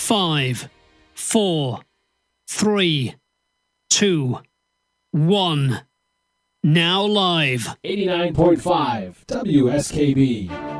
5, 4, 3, 2, 1. Now live. 89.5 WSKB.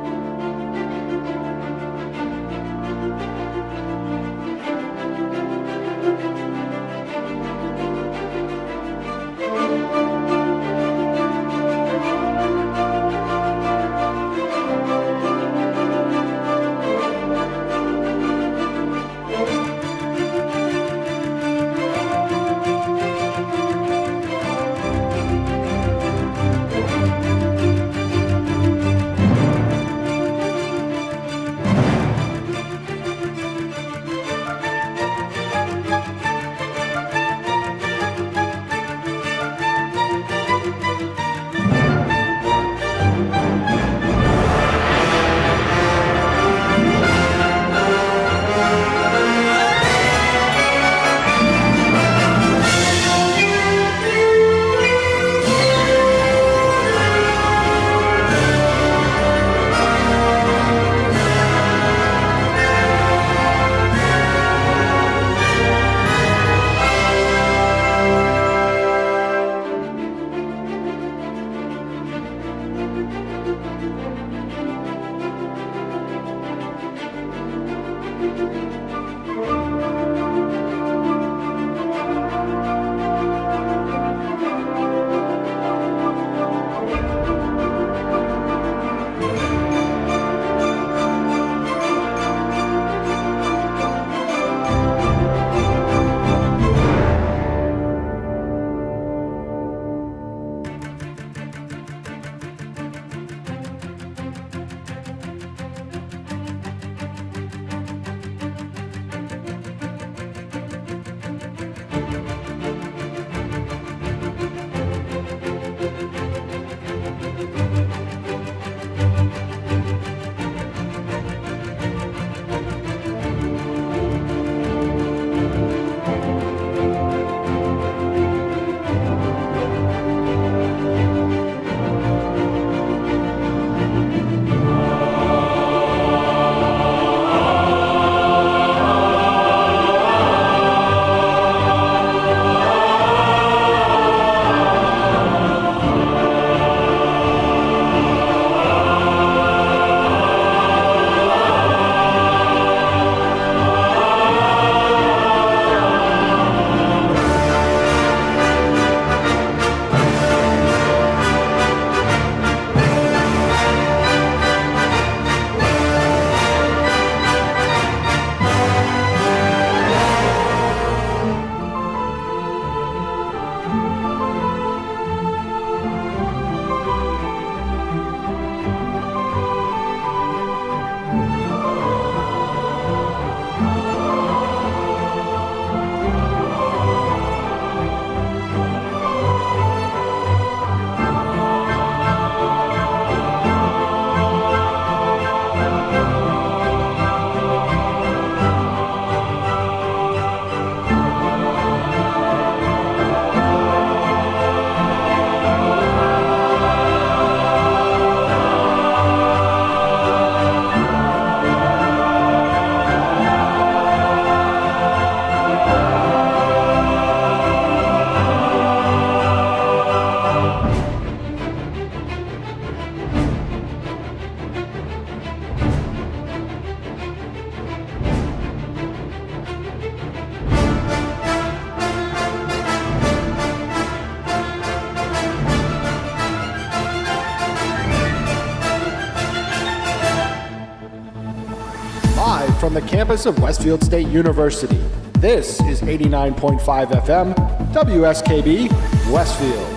From the campus of Westfield State University, this is 89.5 FM, WSKB, Westfield.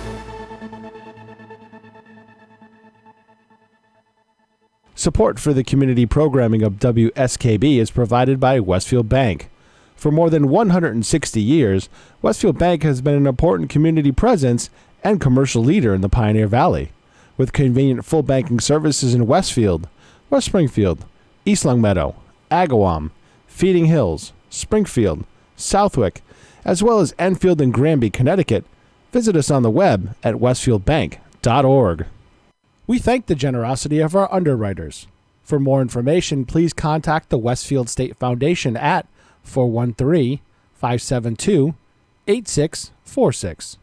Support for the community programming of WSKB is provided by Westfield Bank. For more than 160 years, Westfield Bank has been an important community presence and commercial leader in the Pioneer Valley, with convenient full banking services in Westfield, West Springfield, East Longmeadow, Agawam, Feeding Hills, Springfield, Southwick, as well as Enfield and Granby, Connecticut. Visit us on the web at westfieldbank.org. We thank the generosity of our underwriters. For more information, please contact the Westfield State Foundation at 413-572-8646.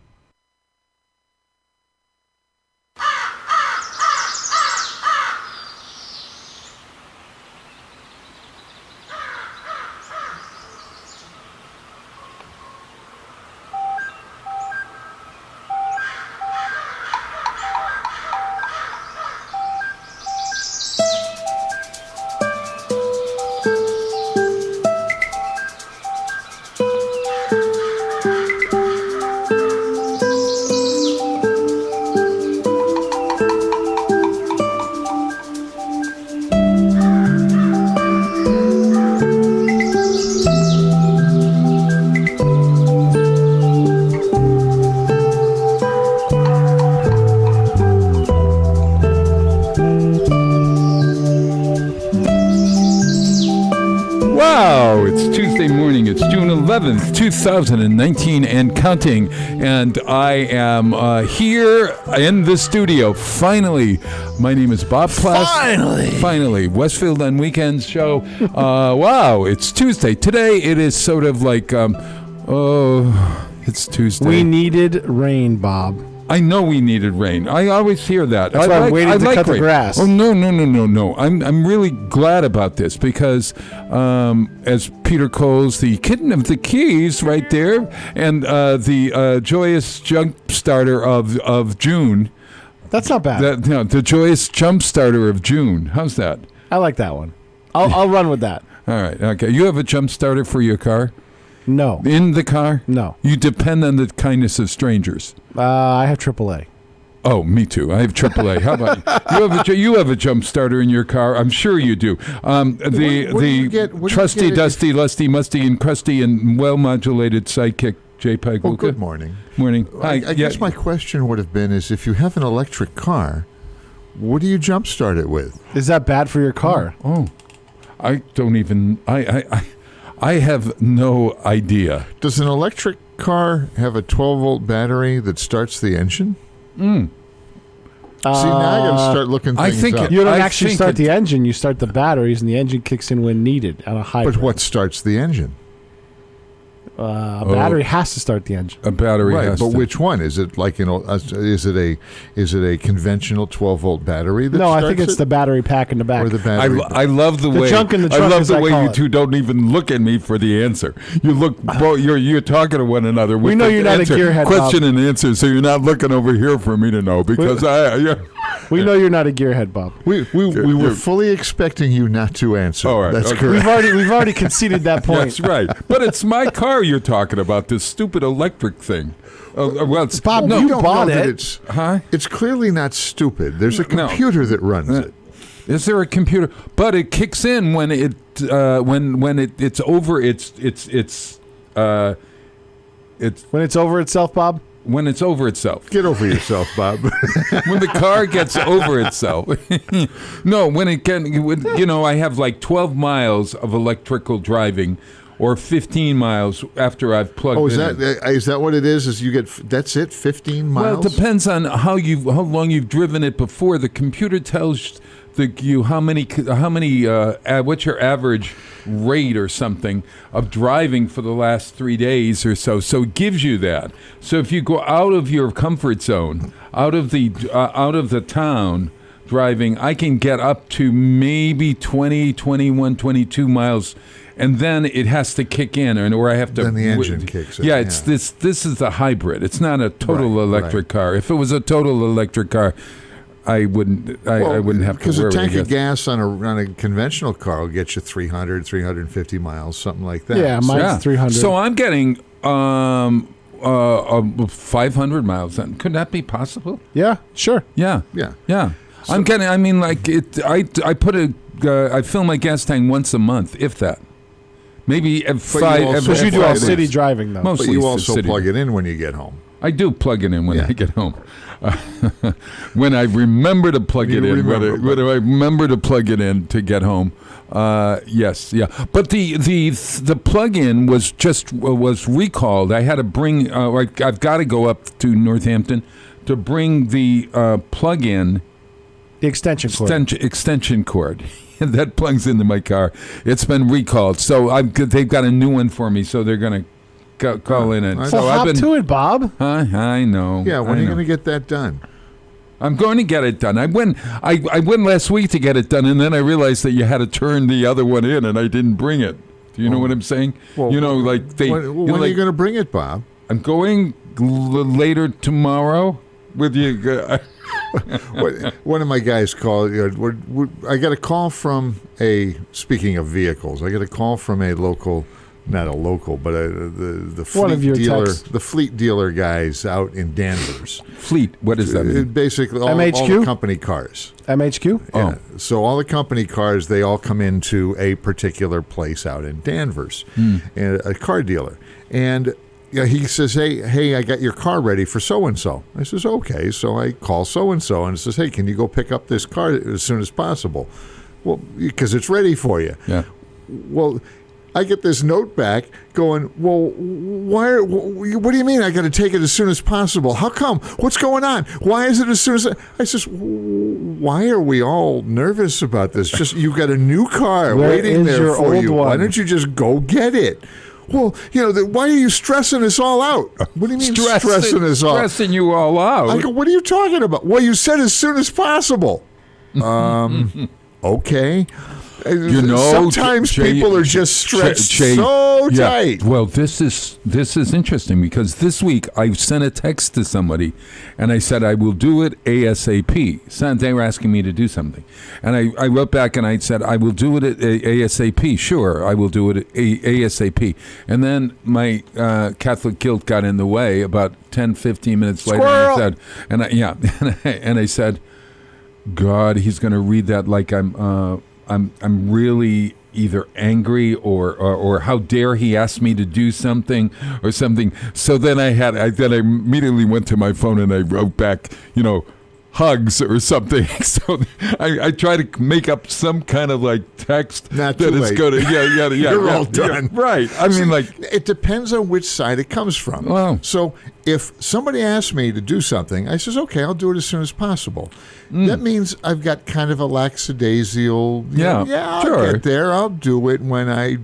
Wow, it's Tuesday morning. It's June 11th, 2019 and counting. And I am here in the studio. Finally. My name is Bob Plass. Finally. Westfield on Weekends show. Wow, it's Tuesday. Today it is sort of like, it's Tuesday. We needed rain, Bob. I know we needed rain. I always hear that. That's why I'm waiting to cut the grass. Oh, no. I'm really glad about this because as Peter Coles, the kitten of the keys right there, and the joyous jump starter of June. That's not bad. The joyous jump starter of June. How's that? I like that one. I'll run with that. All right. Okay. You have a jump starter for your car? No. In the car? No. You depend on the kindness of strangers. I have AAA. Oh, me too. I have AAA. How about you? You have a jump starter in your car. I'm sure you do. The trusty, dusty, lusty, musty, and crusty, and well-modulated sidekick, JPEG. Well, good morning. Morning. I guess my question would have been is if you have an electric car, what do you jump start it with? Is that bad for your car? Oh, I don't even. I have no idea. Does an electric car have a 12-volt battery that starts the engine? See, now I got to start looking things up. You don't actually start the engine. You start the batteries, and the engine kicks in when needed on a hybrid. But what starts the engine? A battery has to start the engine. A battery has to. But which one? Is it like is it a conventional 12-volt battery that No, starts I think it's the battery pack in the back. or the battery? I love the way junk in the I trunk, love as the I way call you it. two don't even look at me for the answer. You look you're talking to one another. With We know the you're not a answer, gearhead, question Bob. and answer, so you're not looking over here for me to know because We know you're not a gearhead, Bob. we were fully expecting you not to answer. All right, That's okay. correct. We've already conceded that point. That's right. But it's my car you're talking about, this stupid electric thing. Well, it's Bob, No, you you don't bought know that it. it's clearly not stupid. There's a No. computer that runs it. Is there a computer? But it kicks in when it's over it's When it's over itself, Bob? when it's over itself. Get over yourself, Bob. When the car gets over itself. No, when it I have like 12 miles of electrical driving or 15 miles after I've plugged Oh, in. is that what it is? Is you get that's it? 15 miles? Well, it depends on how long you've driven it before. The computer tells you how many what's your average rate or something of driving for the last 3 days or so. So it gives you that. So if you go out of your comfort zone, out of the town driving, I can get up to maybe 20, 21, 22 miles. And then it has to kick in, or I have to. Then the engine kicks in. Yeah, it's this. This is a hybrid. It's not a total electric car. If it was a total electric car, I wouldn't. I wouldn't have to worry. Because a tank I of gas on a conventional car will get you 300, 350 miles, something like that. Yeah, mine's 300. So I'm getting 500 miles. Then could that be possible? Yeah, sure. Yeah. Yeah. I'm getting. I mean, like it. I put I fill my gas tank once a month, if that. Maybe Because you do all city driving, though. Mostly But you also city. plug it in when you get home. I do plug it in when I get home. When I remember to plug it in, whether I remember to plug it in to get home. Yes, yeah. But the plug-in was recalled. I had to bring. I've got to go up to Northampton to bring the plug-in. The extension cord. Extension cord. that plugs into my car. It's been recalled, so they've got a new one for me. So they're gonna call in and So hop to it, Bob. I know. Yeah, when are you going to get that done? I'm going to get it done. I went last week to get it done, and then I realized that you had to turn the other one in, and I didn't bring it. Do you know what I'm saying? Well, like they. When are you going to bring it, Bob? I'm going later tomorrow with you. One of my guys called. I got a call from speaking of vehicles, I got a call from a local. Not a local, but the fleet dealer, the fleet dealer guys out in Danvers. Fleet, what does that mean? Basically, all the company cars. MHQ? Yeah. So all the company cars, they all come into a particular place out in Danvers, and a car dealer. And he says, hey, I got your car ready for so-and-so. I says, okay. So I call so-and-so and says, hey, can you go pick up this car as soon as possible? Well, because it's ready for you. Yeah. Well, I get this note back going, well, what do you mean I got to take it as soon as possible? How come? What's going on? Why is it as soon as I says, why are we all nervous about this? Just you got a new car waiting there for you. Why don't you just go get it? Well, why are you stressing us all out? What do you mean stressing us all out? Stressing you all out? I go, what are you talking about? Well, you said as soon as possible. Okay. Sometimes people are just stretched so tight. Well, this is interesting because this week I sent a text to somebody and I said I will do it ASAP. They were asking me to do something. And I wrote back and I said I will do it at ASAP. Sure, I will do it ASAP. And then my Catholic guilt got in the way about 10, 15 minutes later. Squirrel! And I said, God, he's going to read that like I'm really either angry or how dare he ask me to do something or something. So then I immediately went to my phone and I wrote back, hugs or something. So I try to make up some kind of like text Not that too is late. going to You're all done. Right. I mean, like it depends on which side it comes from. Wow. So if somebody asks me to do something, I says, okay, I'll do it as soon as possible. That means I've got kind of a lackadaisical. I'll sure. get there. I'll do it when I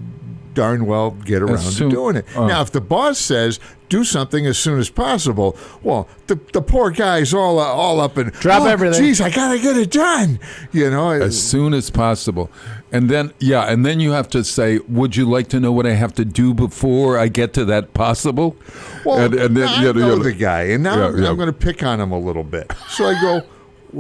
darn well get around to doing it. Now, if the boss says do something as soon as possible, well, the poor guy's all up and drop everything. Geez, I gotta get it done. As soon as possible, and then you have to say, would you like to know what I have to do before I get to that possible? Well, and then, I know the guy, and now I'm going to pick on him a little bit. So I go,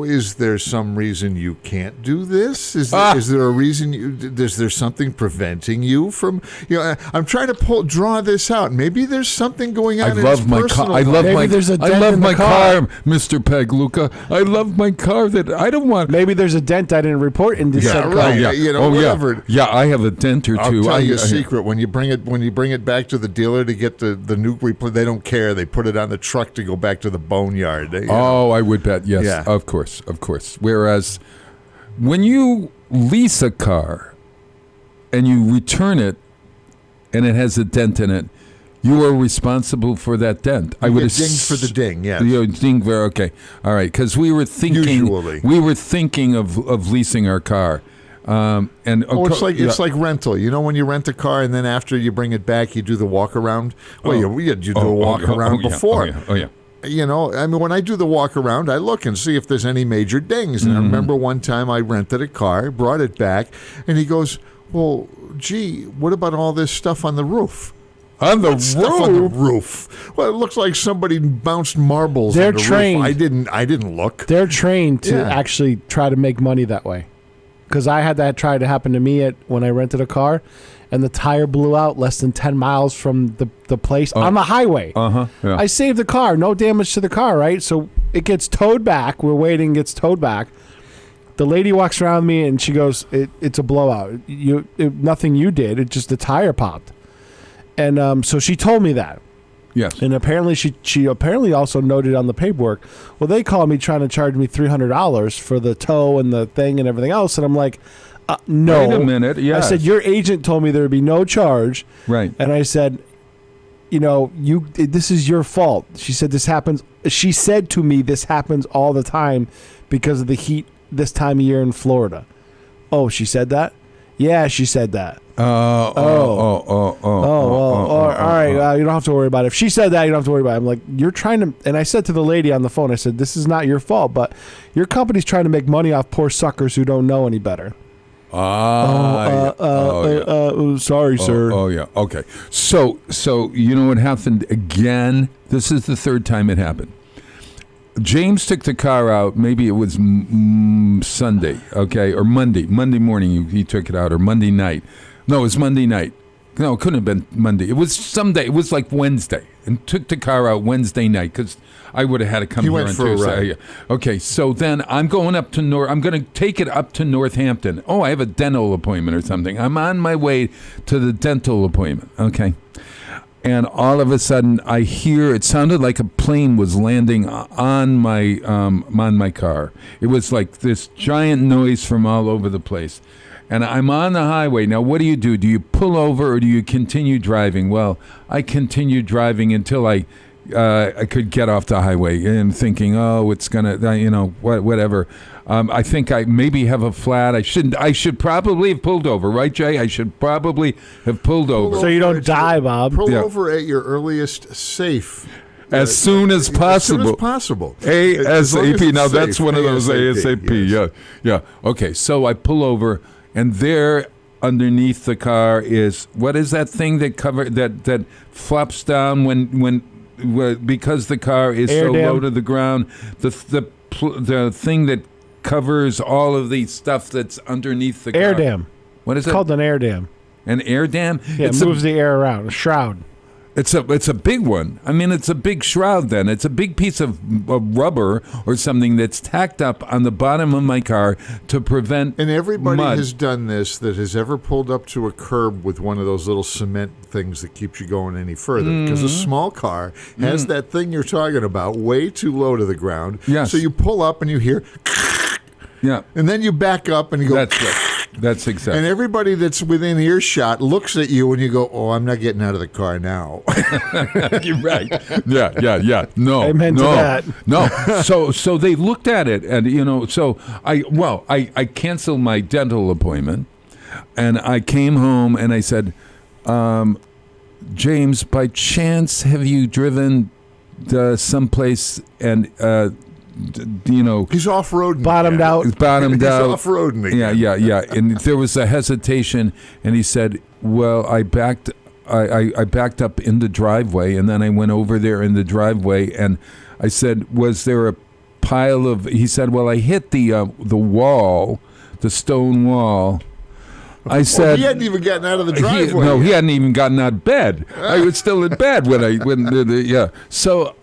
is there some reason you can't do this? Is there a reason? Is there something preventing you from? I'm trying to draw this out. Maybe there's something going on. I love my car. I love my car, Mr. Pegluca. I love my car that I don't want. Maybe there's a dent I didn't report in December. Right. Whatever. Yeah, I have a dent or two. I'll tell you a secret. When you bring it back to the dealer to get the new replacement, they don't care. They put it on the truck to go back to the boneyard. I would bet. Yes, yeah. Of course. Whereas when you lease a car and you return it and it has a dent in it, you are responsible for that dent. I would dinged for the ding. Yeah, ding for okay. All right, because we were thinking of leasing our car. It's like rental. When you rent a car and then after you bring it back, you do the walk around. Well, you do a walk around before. Oh yeah. When I do the walk around, I look and see if there's any major dings. And I remember one time I rented a car, brought it back, and he goes, well, gee, what about all this stuff on the roof? On the roof? Stuff on the roof. Well, it looks like somebody bounced marbles on the trained. roof. I didn't look. They're trained to actually try to make money that way. Because I had that try to happen to me when I rented a car, and the tire blew out less than 10 miles from the place on the highway. Yeah. I saved the car, no damage to the car, right? So it gets towed back. We're waiting, gets towed back. The lady walks around me and she goes, "It's a blowout. Nothing you did. It just the tire popped." And so she told me that. Yes. And apparently she apparently also noted on the paperwork, well, they called me trying to charge me $300 for the tow and the thing and everything else. And I'm like, no. Wait a minute. Yes. I said, your agent told me there would be no charge. Right. And I said, this is your fault. She said, this happens. She said to me, this happens all the time because of the heat this time of year in Florida. Oh, she said that? Yeah, she said that. All right. You don't have to worry about it. If she said that, you don't have to worry about it. I'm like, you're trying to, and I said to the lady on the phone, I said, this is not your fault, but your company's trying to make money off poor suckers who don't know any better. Sorry, sir. Oh, yeah. Okay. So you know what happened again? This is the third time it happened. James took the car out. Maybe it was Sunday, okay, or Monday morning. He took it out, or Monday night. No, it was Monday night. No, it couldn't have been Monday. It was someday. It was like Wednesday, and took the car out Wednesday night because I would have had to come here on Tuesday. Okay, so then I'm going up to I'm going to take it up to Northampton. Oh, I have a dental appointment or something. I'm on my way to the dental appointment. Okay. And all of a sudden, I hear, it sounded like a plane was landing on my car. It was like this giant noise from all over the place. And I'm on the highway. Now, what do? Do you pull over or do you continue driving? Well, I continued driving until I could get off the highway and thinking, oh, it's going to, whatever. I think I maybe have a flat. I should probably have pulled over, right, Jay? I should probably have pulled over. So you don't die, Bob. Pull over at your earliest safe. As soon as possible. As soon as possible. ASAP. Now, that's one of those ASAP. Yes. Yeah. Okay, so I pull over, and there underneath the car is, what is that thing that flops down when because the car is so low to the ground? The thing that covers all of the stuff that's underneath the car. Air dam. What is it? It's called an air dam. An air dam? Yeah, it moves the air around. A shroud. It's a big one. I mean, it's a big shroud then. It's a big piece of rubber or something that's tacked up on the bottom of my car to prevent And everybody mud. has done this that has ever pulled up to a curb with one of those little cement things that keeps you going any further. Because a small car has that thing you're talking about way too low to the ground. Yes. So you pull up and you hear... Yeah. And then you back up and you go... That's right. That's exactly. And everybody that's within earshot looks at you and you go, oh, I'm not getting out of the car now. You're right. Yeah. No. Amen to that. No. So they looked at it, and so I canceled my dental appointment, and I came home and I said, James, by chance have you driven someplace and he's off-roading. Bottomed out. He's off-roading again. Yeah. And there was a hesitation, and he said, well, I backed up in the driveway, and then I went over there in the driveway, and I said, was there a pile of... He said, well, I hit the wall, the stone wall. I said... he hadn't even gotten out of the driveway. He hadn't even gotten out of bed. I was still in bed when So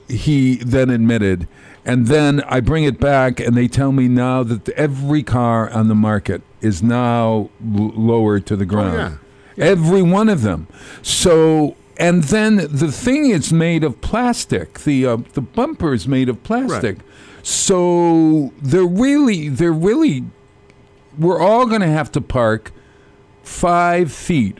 he then admitted, and then I bring it back, and they tell me now that every car on the market is now lower to the ground. Yeah. Every one of them. So, and then the thing is made of plastic. The bumper is made of plastic. Right. So they're really. We're all going to have to park 5 feet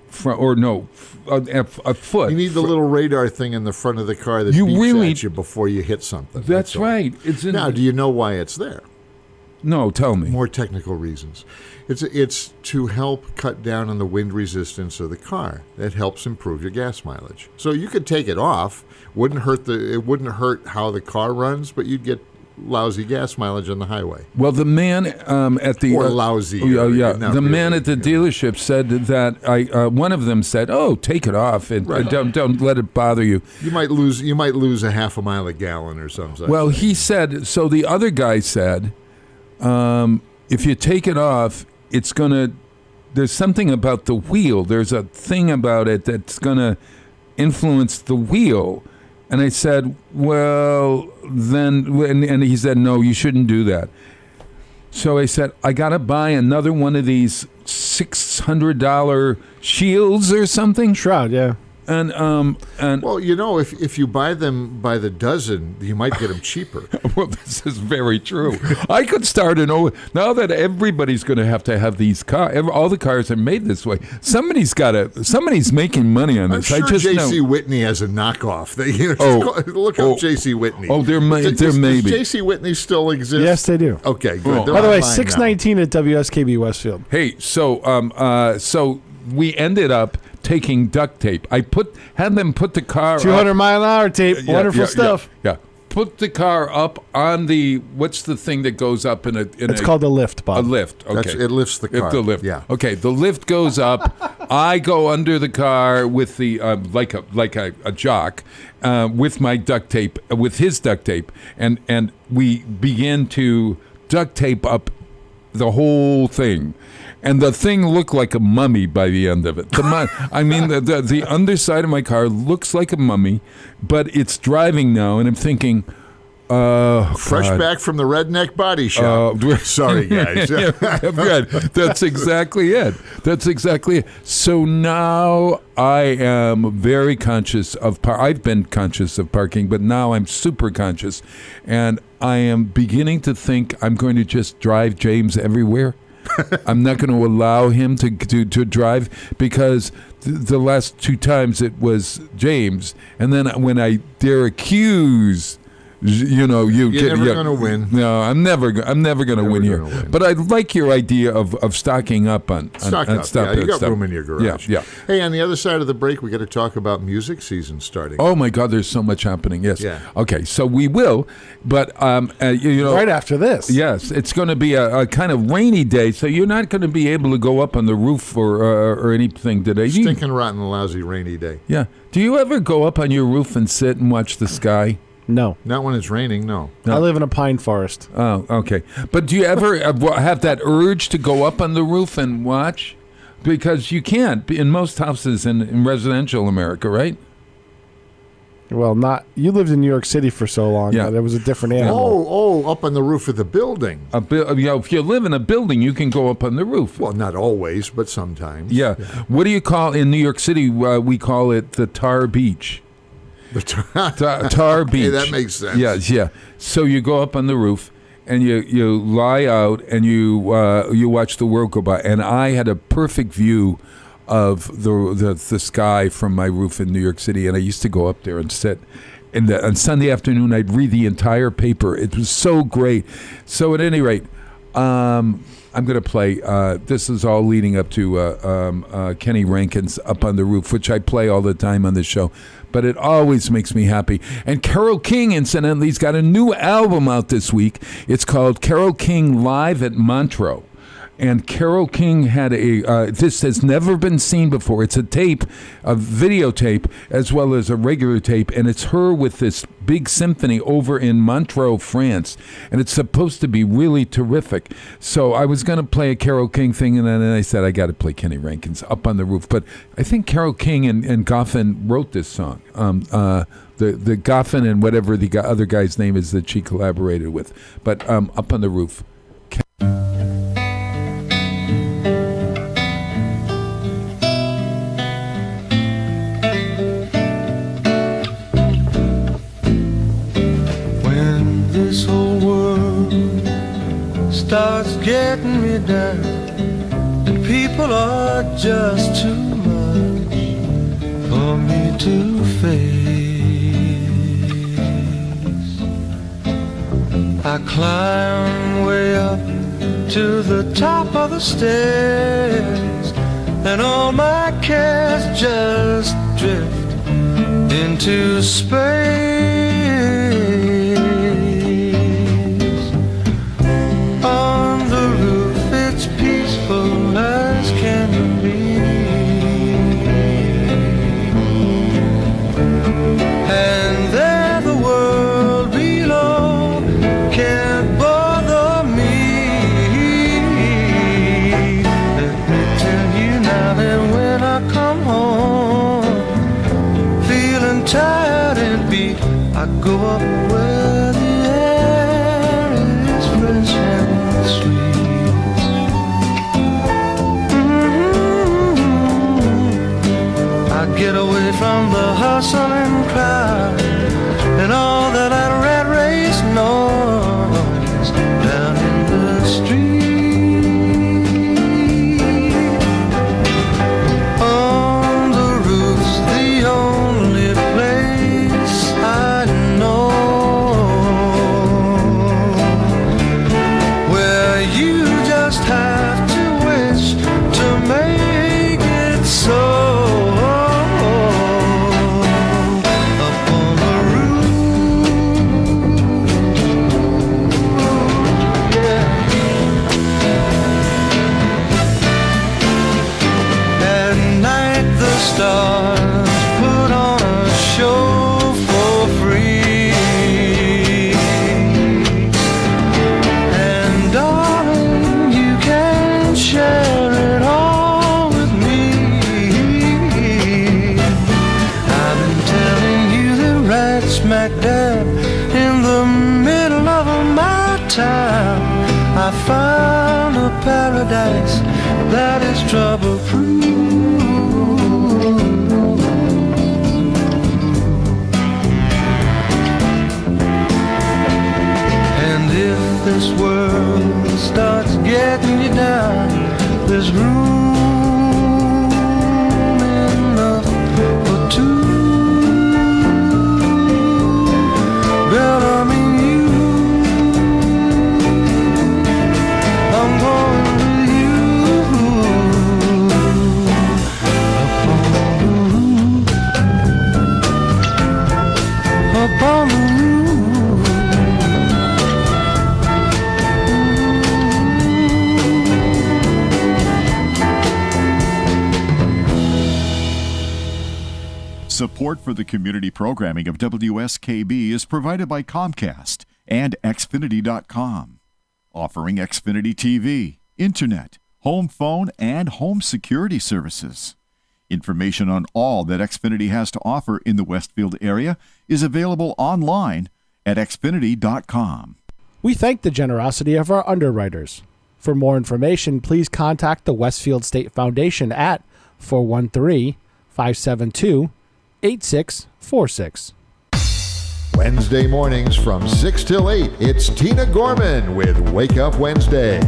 a foot. You need the little radar thing in the front of the car that beeps at you before you hit something. That's right. Now, do you know why it's there? No, tell me. More technical reasons. It's to help cut down on the wind resistance of the car. That helps improve your gas mileage. So you could take it off. It wouldn't hurt how the car runs, but you'd get lousy gas mileage on the highway. Well, the man at the lousy. The man at the dealership said that one of them said, "Oh, take it off and don't let it bother you. You might lose a half a mile a gallon or something." Well, he said. So the other guy said, if you take it off, it's gonna. There's something about the wheel. There's a thing about it that's gonna influence the wheel. And I said, well, then, and he said, no, you shouldn't do that. So I said, I got to buy another one of these $600 shields or something. Shroud, yeah. And Well, if you buy them by the dozen, you might get them cheaper. well, this is very true. I could start now that everybody's going to have these cars. All the cars are made this way. Somebody's making money on I'm this. sure I just J.C. know. Whitney has a knockoff. Look up J.C. Whitney. Oh, there may be. Does J.C. Whitney still exist? Yes, they do. Okay, good. Oh. They're By the way, online now. 619 at WSKB Westfield. Hey, so we ended up taking duct tape. Had them put the car 200 up. mile an hour tape. Yeah, Wonderful stuff. Yeah. Put the car up on the what's the thing that goes up in a? It's called a lift, a Bob. lift. Okay, It lifts the car. The lift. Yeah. Okay, the lift goes up. I go under the car with the like a jock with my duct tape, with his duct tape, and we begin to duct tape up the whole thing. And the thing looked like a mummy by the end of it. The underside of my car looks like a mummy, but it's driving now, and I'm thinking, Fresh God. back from the Redneck Body Shop. Sorry, guys. Good. That's exactly it. So now I am very conscious of I've been conscious of parking, but now I'm super conscious, and I am beginning to think I'm going to just drive James everywhere. I'm not going to allow him to drive because the last two times it was James, and then when I dare accuse. You're never going to win. No, I'm never going to win here. gonna win. But I like your idea of stocking up on Stock up. stuff. Yeah, you got stuff. room in your garage. Yeah. Hey, on the other side of the break, we got to talk about music season starting. Oh my God, there's so much happening. Yes. Yeah. Okay, so we will, but Right after this. Yes, it's going to be a kind of rainy day, so you're not going to be able to go up on the roof or anything today. Stinking rotten, lousy, rainy day. Yeah. Do you ever go up on your roof and sit and watch the sky? No. Not when it's raining, no. I live in a pine forest. Oh, okay. But do you ever have that urge to go up on the roof and watch? Because you can't in most houses in residential America, right? Well, you lived in New York City for so long Yeah. that it was a different animal. Oh, up on the roof of the building. If you live in a building, you can go up on the roof. Well, not always, but sometimes. Yeah. What do you call in New York City? We call it the tar beach. The Tar beach. Hey, that makes sense. Yeah. So you go up on the roof and you lie out and you watch the world go by. And I had a perfect view of the sky from my roof in New York City, and I used to go up there and sit. And on Sunday afternoon, I'd read the entire paper. It was so great. So at any rate, I'm going to play. This is all leading up to Kenny Rankin's "Up on the Roof," which I play all the time on this show. But it always makes me happy. And Carole King, incidentally, has got a new album out this week. It's called Carole King Live at Montreux. And Carole King had this has never been seen before. It's a videotape, as well as a regular tape. And it's her with this big symphony over in Montreux, France. And it's supposed to be really terrific. So I was going to play a Carole King thing, and then I said, I got to play Kenny Rankin's Up on the Roof. But I think Carole King and Goffin wrote this song. The Goffin and whatever the other guy's name is that she collaborated with. But Up on the Roof. This whole world starts getting me down, and people are just too much for me to face. I climb way up to the top of the stairs, and all my cares just drift into space. On the roof it's peaceful as can be, and there the world below can't bother me. Let me tell you now that when I come home feeling tired and beat, I go up where the air is fresh and sweet. I get away from the hustling crowd and all that rat race noise down in the street. On the roof's the only place I know where you just have to wish to make it so. Up on the roof, yeah. At night the stars put on a show for free. And darling, you can share it all with me. I've been telling you that right smack dab in the middle of my town I found a paradise that is trouble-proof. And if this world starts getting you down, there's room enough for two. Girl, I mean you. I'm going with you. Up on the roof. Up on the roof. Support for the community programming of WSKB is provided by Comcast and Xfinity.com, offering Xfinity TV, Internet, home phone, and home security services. Information on all that Xfinity has to offer in the Westfield area is available online at Xfinity.com. We thank the generosity of our underwriters. For more information, please contact the Westfield State Foundation at 413-572-8646. Wednesday mornings from 6 till 8, it's Tina Gorman with Wake Up Wednesday.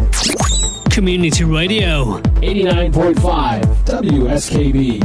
Community Radio. 89.5 WSKB.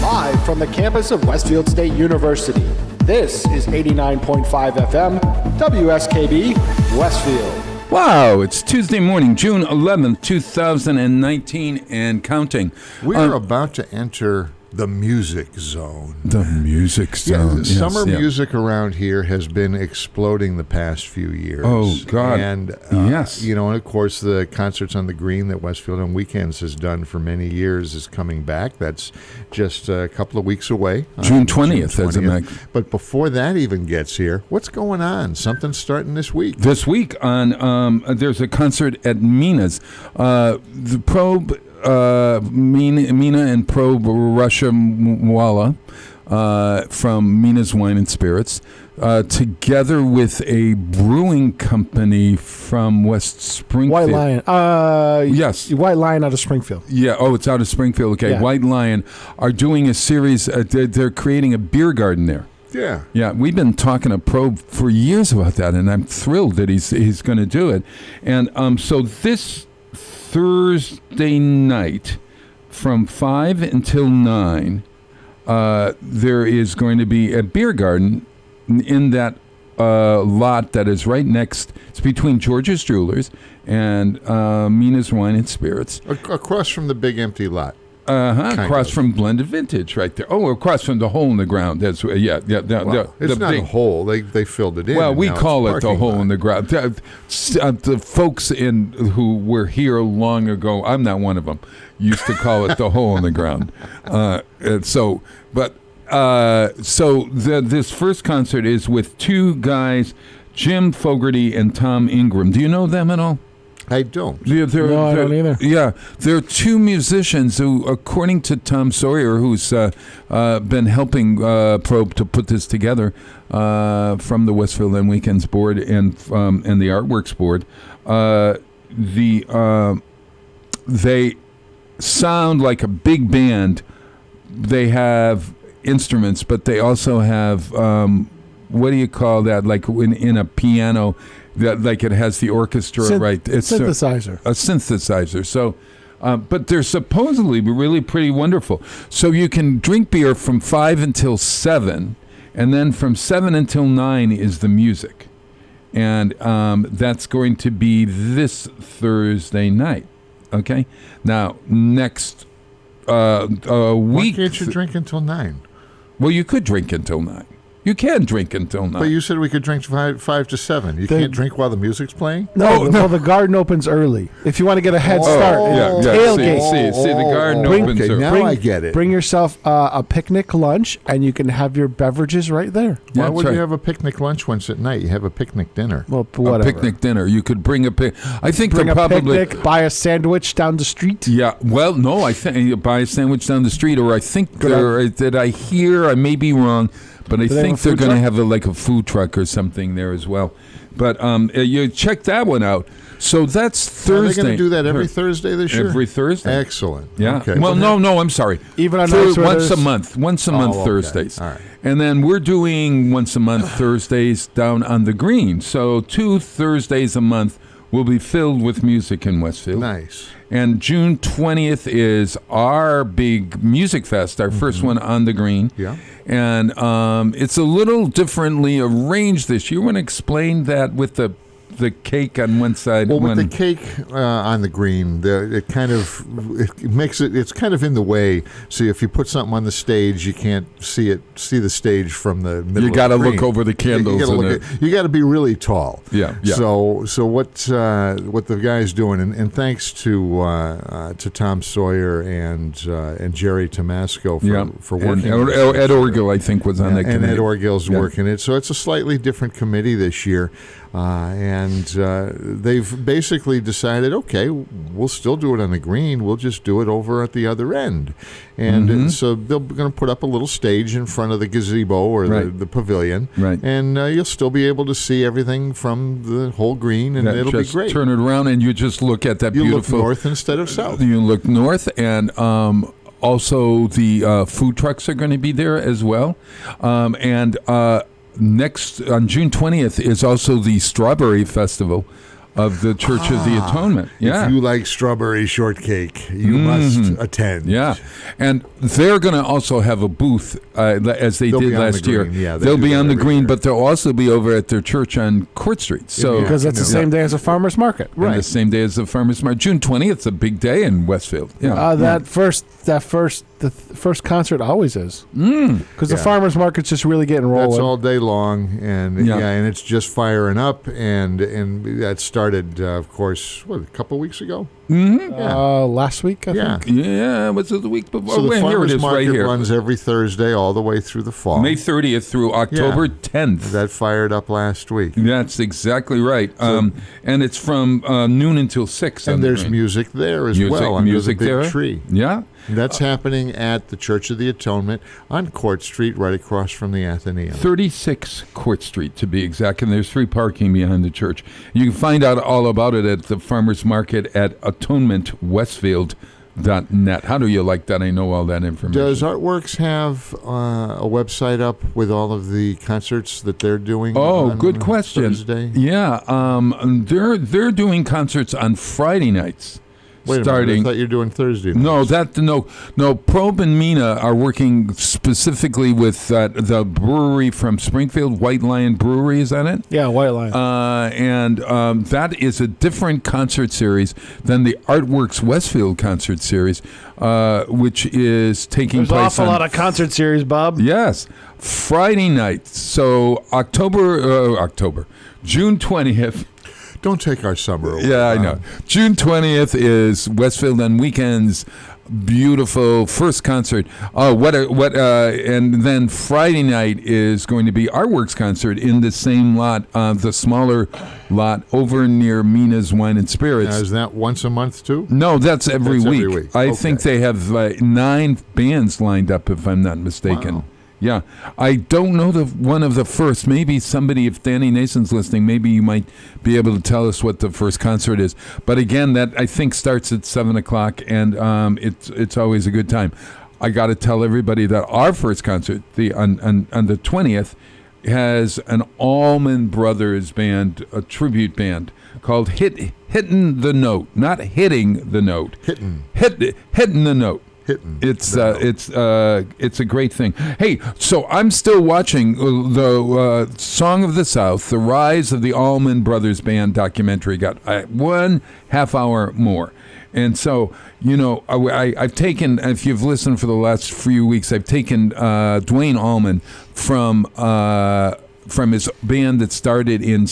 Live from the campus of Westfield State University, this is 89.5 FM, WSKB, Westfield. Wow, it's Tuesday morning, June 11th, 2019, and counting. We're about to enter the music zone. The music zone. Yeah, summer music around here has been exploding the past few years. Oh, God. And, yes. You know, and of course, the Concerts on the Green that Westfield on Weekends has done for many years is coming back. That's just a couple of weeks away. June 20th, as a matter. But before that even gets here, what's going on? Something's starting this week. This week on there's a concert at Mina's. The Probe, Mina and Probe Russia Mwala from Mina's Wine and Spirits, together with a brewing company from West Springfield. White Lion. Yes. White Lion out of Springfield. Yeah. Oh, it's out of Springfield. Okay. Yeah. White Lion are doing a series. They're creating a beer garden there. Yeah. Yeah, we've been talking to Probe for years about that, and I'm thrilled that he's going to do it. And so this Thursday night from 5 until 9, there is going to be a beer garden in that lot that is right next. It's between George's Jewelers and Mina's Wine and Spirits. Across from the big empty lot. Across from Blended Vintage, right there. Oh, across from the hole in the ground. That's yeah. It's not a hole. They filled it in. Well, we call it the hole in the ground. The folks who were here long ago, I'm not one of them, used to call it the hole in the ground. This first concert is with two guys, Jim Fogarty and Tom Ingram. Do you know them at all? I don't. No, I don't either. Yeah, they're two musicians who, according to Tom Sawyer, who's been helping Probe to put this together from the Westfield and Weekends board and the Artworks board, they sound like a big band. They have instruments, but they also have what do you call that? Like in a piano, that like it has the orchestra, right? It's synthesizer. A synthesizer. So, but they're supposedly really pretty wonderful. So you can drink beer from 5 until 7, and then from 7 until 9 is the music, and that's going to be this Thursday night. Okay. Now next week. Why can't you drink until 9? Well, you could drink until 9. You can drink until 9. But you said we could drink 5 to 7. You can't drink while the music's playing? No, the garden opens early. If you want to get a head start, tailgate. See, the garden opens early. Now I get it. Bring yourself a picnic lunch, and you can have your beverages right there. Why would you have a picnic lunch once at night? You have a picnic dinner. Well, whatever. A picnic dinner. You could bring a I think bring they're probably picnic, buy a sandwich down the street. Yeah. Well, no, I think you buy a sandwich down the street, or I think did I hear? I may be wrong. But I think they're going to have like a food truck or something there as well. But you check that one out. So that's Thursday. Are they going to do that every Thursday this year? Every Thursday. Excellent. Yeah. Okay. Well, no, I'm sorry. Even on once a month. Once a month Thursdays. All right. And then we're doing once a month Thursdays down on the green. So 2 Thursdays a month will be filled with music in Westfield. Nice. And June 20th is our big music fest, our first one on the green. Yeah. And it's a little differently arranged this year. You want to explain that with the cake on one side? Well, with the cake on the green, it makes it. It's kind of in the way. So if you put something on the stage, you can't see the stage from the middle. You got to of the green. look over the candles. You got to be really tall. Yeah. So what the guy's doing, and thanks to Tom Sawyer and Jerry Tomasco for working. And Ed Orgill, I think, was on that committee. And Ed Orgill's working it. So it's a slightly different committee this year. And they've basically decided, okay, we'll still do it on the green. We'll just do it over at the other end. And so they're going to put up a little stage in front of the gazebo or the pavilion. Right. And you'll still be able to see everything from the whole green, and it'll be great. Turn it around, and you just look at that beautiful... You look north instead of south. You look north, and... also, the food trucks are going to be there as well. Next, on June 20th, is also the Strawberry Festival of the Church of the Atonement. Yeah. If you like strawberry shortcake, you must attend. Yeah. And they're going to also have a booth, as they'll did last year. Yeah, they'll be on the green, year. but they'll also be over at their church on Court Street. So because that's the same day as a farmer's market. Right. And the same day as the farmer's market. June 20th is a big day in Westfield. Yeah. The first concert always is because the farmers market's just really getting rolling. That's all day long, and and it's just firing up, and that started, of course, a couple weeks ago. Last week, I think. Yeah, was it the week before? So the farmers here it is, market right here. runs every Thursday all the way through the fall. May 30th through October 10th. That fired up last week. That's exactly right. And it's from noon until 6. And there's music there as well. Music under the big there. tree. Yeah. That's happening at the Church of the Atonement on Court Street, right across from the Athenaeum. 36 Court Street, to be exact, and there's free parking behind the church. You can find out all about it at the farmers market at atonementwestfield.net. How do you like that? I know all that information. Does Artworks have a website up with all of the concerts that they're doing? Oh, on good question. Thursday? Yeah, they're doing concerts on Friday nights. Wait a minute, I thought you were doing Thursday nights. No. Probe and Mina are working specifically with the brewery from Springfield, White Lion Brewery. Is that it? Yeah, White Lion. And that is a different concert series than the Artworks Westfield concert series, which is taking There's place an awful lot of concert series, Bob. Yes, Friday night. So June 20th. Don't take our summer away. Yeah, I know. June 20th is Westfield on Weekends. Beautiful first concert. And then Friday night is going to be Artworks concert in the same lot, the smaller lot over near Mina's Wine and Spirits. Now, is that once a month too? No, that's every week. Every week. I think they have 9 bands lined up, if I'm not mistaken. Wow. Yeah, I don't know the one of the first. Maybe somebody, if Danny Nason's listening, maybe you might be able to tell us what the first concert is. But again, that I think starts at 7:00, and it's always a good time. I got to tell everybody that our first concert, on the 20th, has an Allman Brothers band, a tribute band called Hittin' the Note, not Hitting the Note. Hittin' the Note. It's a great thing. Hey, so I'm still watching the Song of the South, the Rise of the Allman Brothers Band documentary. Got 1.5 hour more. And so, I've taken, if you've listened for the last few weeks, I've taken Dwayne Allman from his band that started in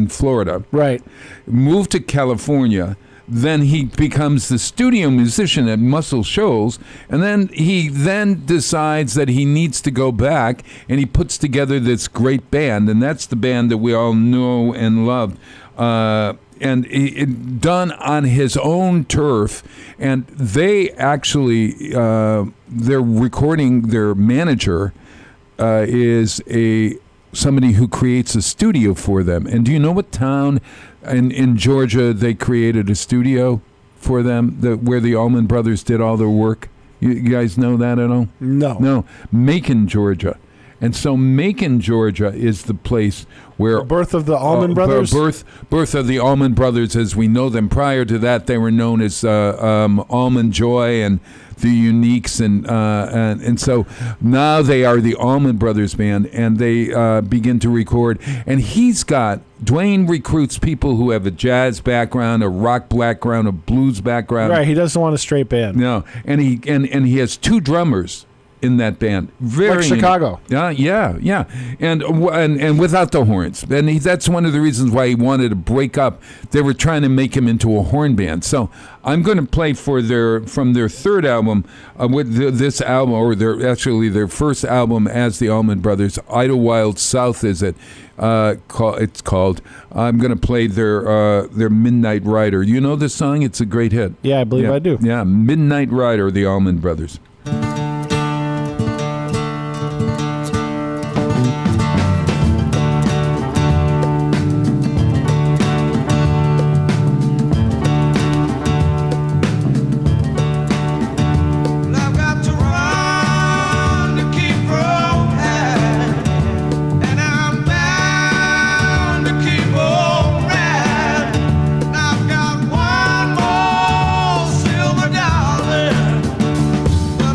Florida. Right. Moved to California. Then he becomes the studio musician at Muscle Shoals, and then he decides that he needs to go back, and he puts together this great band, and that's the band that we all know and love. And it done on his own turf, and they actually they're recording. Their manager is somebody who creates a studio for them. And do you know what town in Georgia they created a studio for them, where the Allman Brothers did all their work? You guys know that at all? No, Macon, Georgia. And so Macon, Georgia is the place where the birth of the Allman Brothers? Birth of the Allman Brothers as we know them. Prior to that, they were known as Almond Joy and the Uniques, and so now they are the Allman Brothers Band, and they begin to record. And Dwayne recruits people who have a jazz background, a rock background, a blues background. Right, he doesn't want a straight band. No, and he has 2 drummers in that band, like Chicago. Yeah, and without the horns. And that's one of the reasons why he wanted to break up. They were trying to make him into a horn band. So I'm going to play from their third album, this album, or their first album as the Allman Brothers. Idlewild South is it? It's called. I'm going to play their Midnight Rider. You know this song? It's a great hit. Yeah, I believe I do. Yeah, Midnight Rider, the Allman Brothers. Well,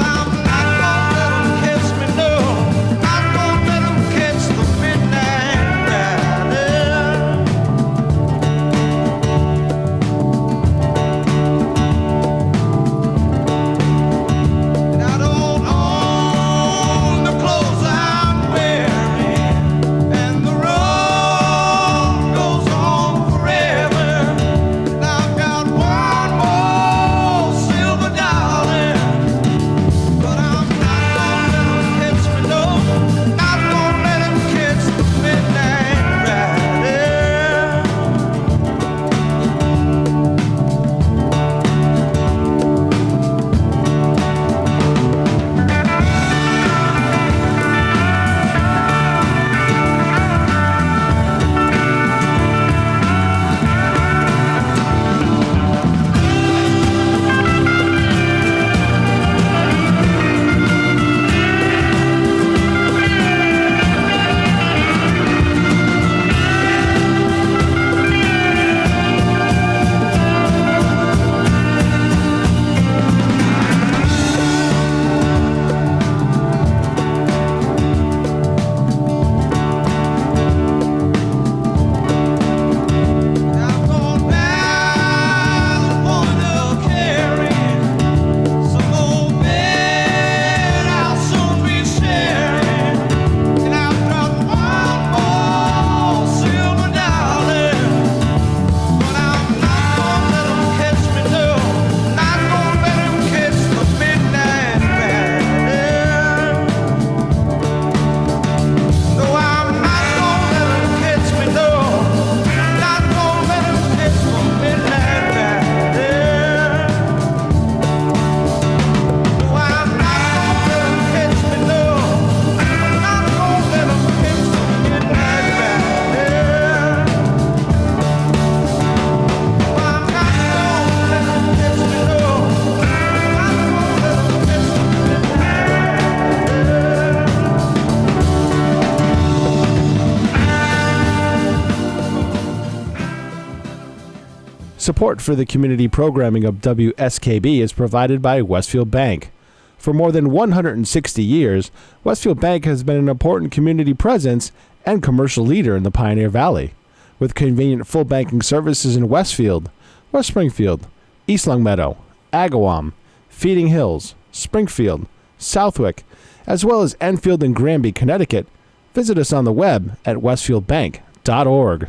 Support for the community programming of WSKB is provided by Westfield Bank. For more than 160 years, Westfield Bank has been an important community presence and commercial leader in the Pioneer Valley, with convenient full banking services in Westfield, West Springfield, East Longmeadow, Agawam, Feeding Hills, Springfield, Southwick, as well as Enfield and Granby, Connecticut. Visit us on the web at westfieldbank.org.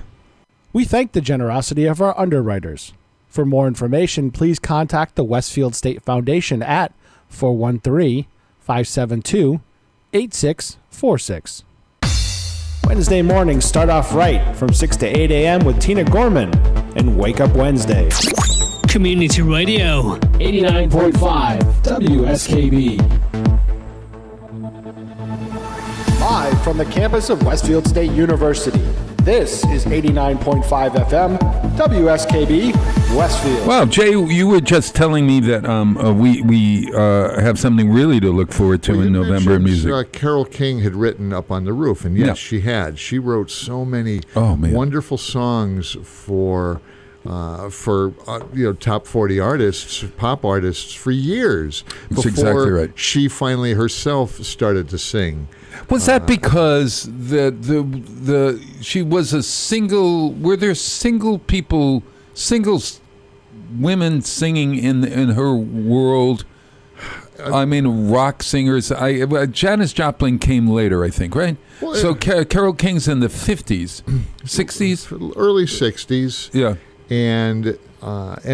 We thank the generosity of our underwriters. For more information, please contact the Westfield State Foundation at 413-572-8646. Wednesday mornings start off right from 6 to 8 a.m. with Tina Gorman and Wake Up Wednesday. Community Radio. 89.5 WSKB. Live from the campus of Westfield State University, this is 89.5 FM, WSKB, Westfield. Well, Jay, you were just telling me that we have something really to look forward to in November in music. Carole King had written Up on the Roof, and yes, she had. She wrote so many wonderful songs for top 40 artists, pop artists, for years That's before exactly right. she finally herself started to sing. Was that because she was a single? Were there single women singing in her world? I mean, rock singers. Janis Joplin came later, I think, right? Well, so Carole King's in the 50s, 60s, early 60s. Yeah.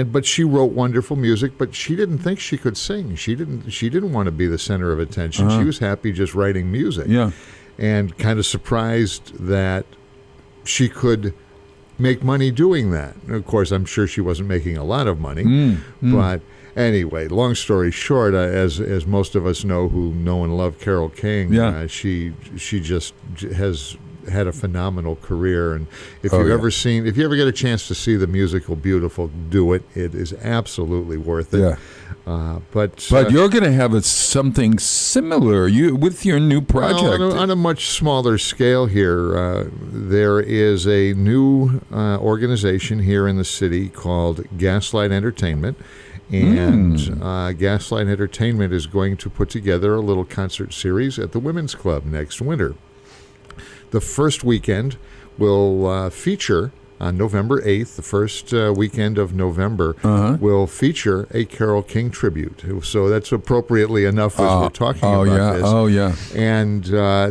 But she wrote wonderful music, but she didn't think she could sing. She didn't want to be the center of attention. She was happy just writing music. Yeah. And kind of surprised that she could make money doing that. And of course, I'm sure she wasn't making a lot of money. But anyway, long story short, as most of us know who know and love Carole King, she just has had a phenomenal career, and if you ever get a chance to see the musical Beautiful, do it. It is absolutely worth it. Yeah. But you're going to have something similar with your new project. Well, on a much smaller scale here, there is a new organization here in the city called Gaslight Entertainment. And Gaslight Entertainment is going to put together a little concert series at the Women's Club next winter. The first weekend will feature, on November 8th, the first weekend of November, will feature a Carole King tribute. So that's appropriately enough as we're talking about this. Oh, yeah. And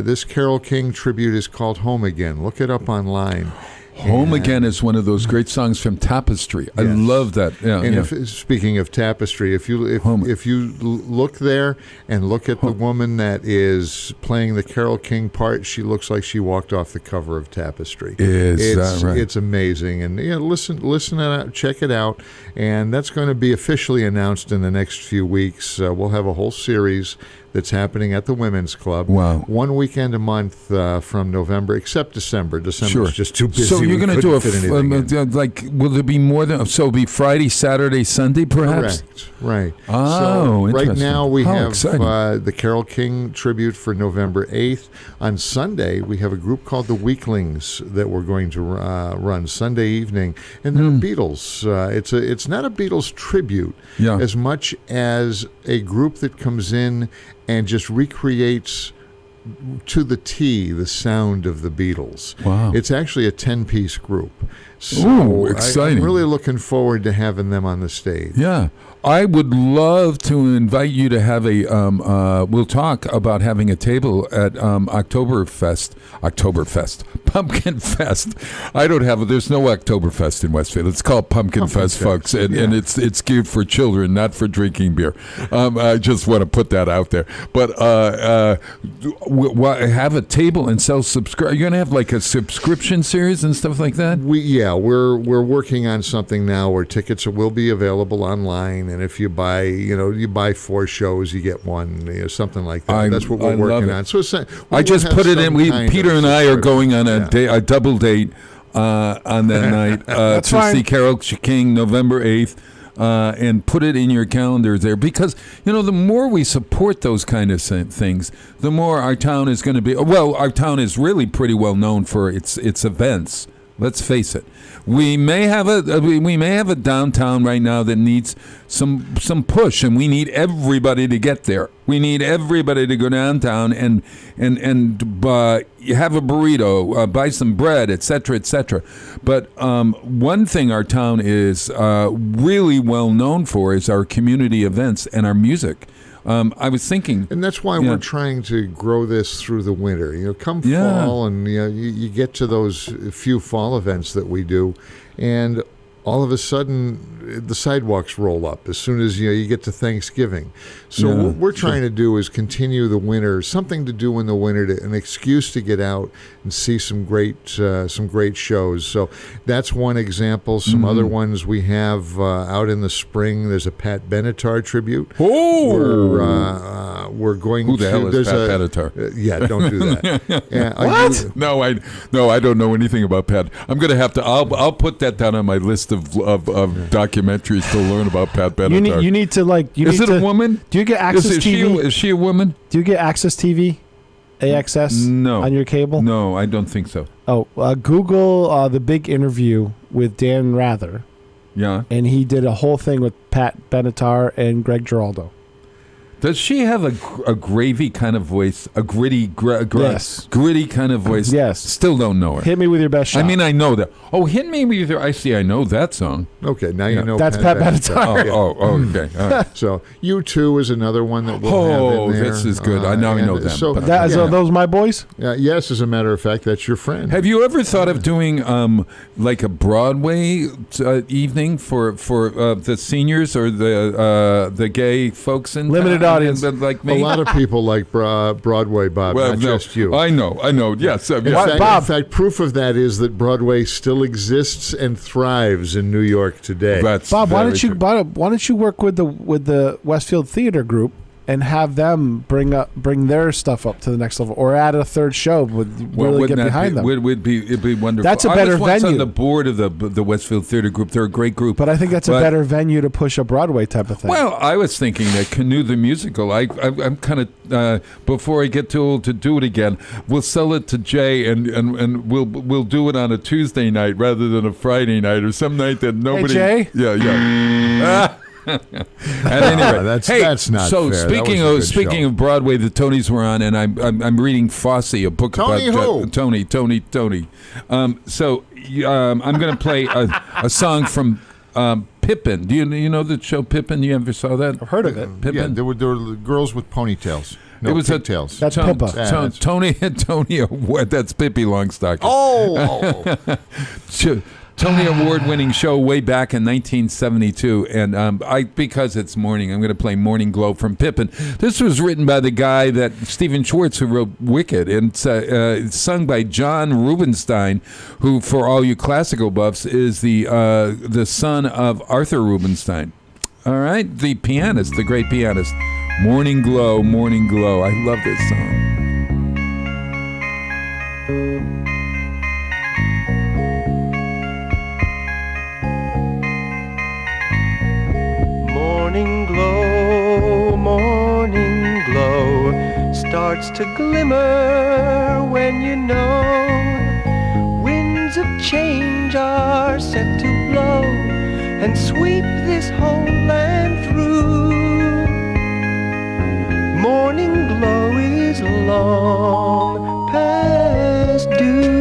this Carole King tribute is called Home Again. Look it up online. Home Again is one of those great songs from Tapestry. I love that. Yeah, and speaking of Tapestry, if you look there and look at the woman that is playing the Carole King part, she looks like she walked off the cover of Tapestry. That right? It's amazing, and listen it out, check it out, and that's going to be officially announced in the next few weeks. We'll have a whole series that's happening at the Women's Club. Wow. One weekend a month from November, except December. December's just too busy. So you're going to do will there be more than, so it'll be Friday, Saturday, Sunday, perhaps? Correct, right. Oh, so right now we have the Carole King tribute for November 8th. On Sunday, we have a group called the Weaklings that we're going to run Sunday evening. And they're Beatles. It's not a Beatles tribute as much as a group that comes in and just recreates to the T the sound of the Beatles. Wow. It's actually a 10-piece group. So ooh, exciting. I'm really looking forward to having them on the stage. Yeah. I would love to invite you to have we'll talk about having a table at Oktoberfest, Pumpkin Fest. There's no Oktoberfest in Westfield. It's called Pumpkin Fest, folks, and it's geared for children, not for drinking beer. I just want to put that out there. But have a table and sell subscribe. You're going to have like a subscription series and stuff like that? We're working on something now where tickets will be available online. And if you buy 4 shows, you get one, something like that. That's what we're working on. So I just put it in. Peter and I are going on a double date on that night to see Carole King, November 8th. And put it in your calendar there, because the more we support those kind of things, the more our town is going to be. Well, our town is really pretty well known for its events. Let's face it. We may have a downtown right now that needs some push, and we need everybody to get there. We need everybody to go downtown and have a burrito, buy some bread, etc., etc. But one thing our town is really well known for is our community events and our music. I was thinking, and that's why we're trying to grow this through the winter. Come fall, and you get to those few fall events that we do, and all of a sudden the sidewalks roll up as soon as you get to Thanksgiving. So what we're trying to do is continue the winter, something to do in the winter, an excuse to get out and see some great shows. So that's one example. Some other ones we have out in the spring. There's a Pat Benatar tribute. Oh, we're going. Who the hell is Pat Benatar? Yeah, don't do that. What? No, I don't know anything about Pat. I'm going to have to. I'll put that down on my list of documentaries to learn about Pat Benatar. You need to Is it a woman? Do you get Access TV? Is she a woman? Do you get Access TV? AXS? No. On your cable? No, I don't think so. Oh, Google the big interview with Dan Rather. Yeah. And he did a whole thing with Pat Benatar and Greg Giraldo. Does she have a gravy kind of voice? A gritty kind of voice? Yes. Still don't know her. Hit me with your best shot. I mean, I know that. Oh, hit me with your... I know that song. Okay, now you know that's Pat Benatar. Okay. All right. So U2 is another one that we'll have in there. This is good. I know them. So, are those my boys? Yes, as a matter of fact, that's your friend. Have you ever thought of doing like a Broadway evening for the seniors or the gay folks in limited town? audience like me? A lot of people like Broadway, Bob, not just you. I know. Yes. In fact, proof of that is that Broadway still exists and thrives in New York today. Bob, why don't you work with the Westfield Theater Group and have them bring their stuff up to the next level, or add a third show get behind them. It'd be wonderful. That's a better venue. I was on the board of the Westfield Theater Group. They're a great group. But I think that's a better venue to push a Broadway type of thing. Well, I was thinking that Canoe the Musical. I'm kind of before I get too old to do it again, we'll sell it to Jay and we'll do it on a Tuesday night rather than a Friday night or some night that nobody. Hey, Jay? Yeah. At any rate, that's not so fair. Speaking of Broadway, the Tonys were on, and I'm reading Fosse, a book about Tony. So I'm going to play a song from Pippin. Do you know the show Pippin? You ever saw that? I've heard of it. Pippin. Yeah, there were girls with ponytails. No, it was pigtails. That's Pippa. Tony. That's Pippi Longstocking. Oh. Tony Award-winning show way back in 1972, and because it's morning, I'm going to play "Morning Glow" from Pippin. This was written by the guy that Stephen Schwartz, who wrote Wicked, and it's sung by John Rubinstein, who, for all you classical buffs, is the son of Arthur Rubinstein. All right, the pianist, the great pianist. "Morning Glow, Morning Glow." I love this song. Morning glow starts to glimmer when you know winds of change are set to blow and sweep this whole land through. Morning glow is long past due.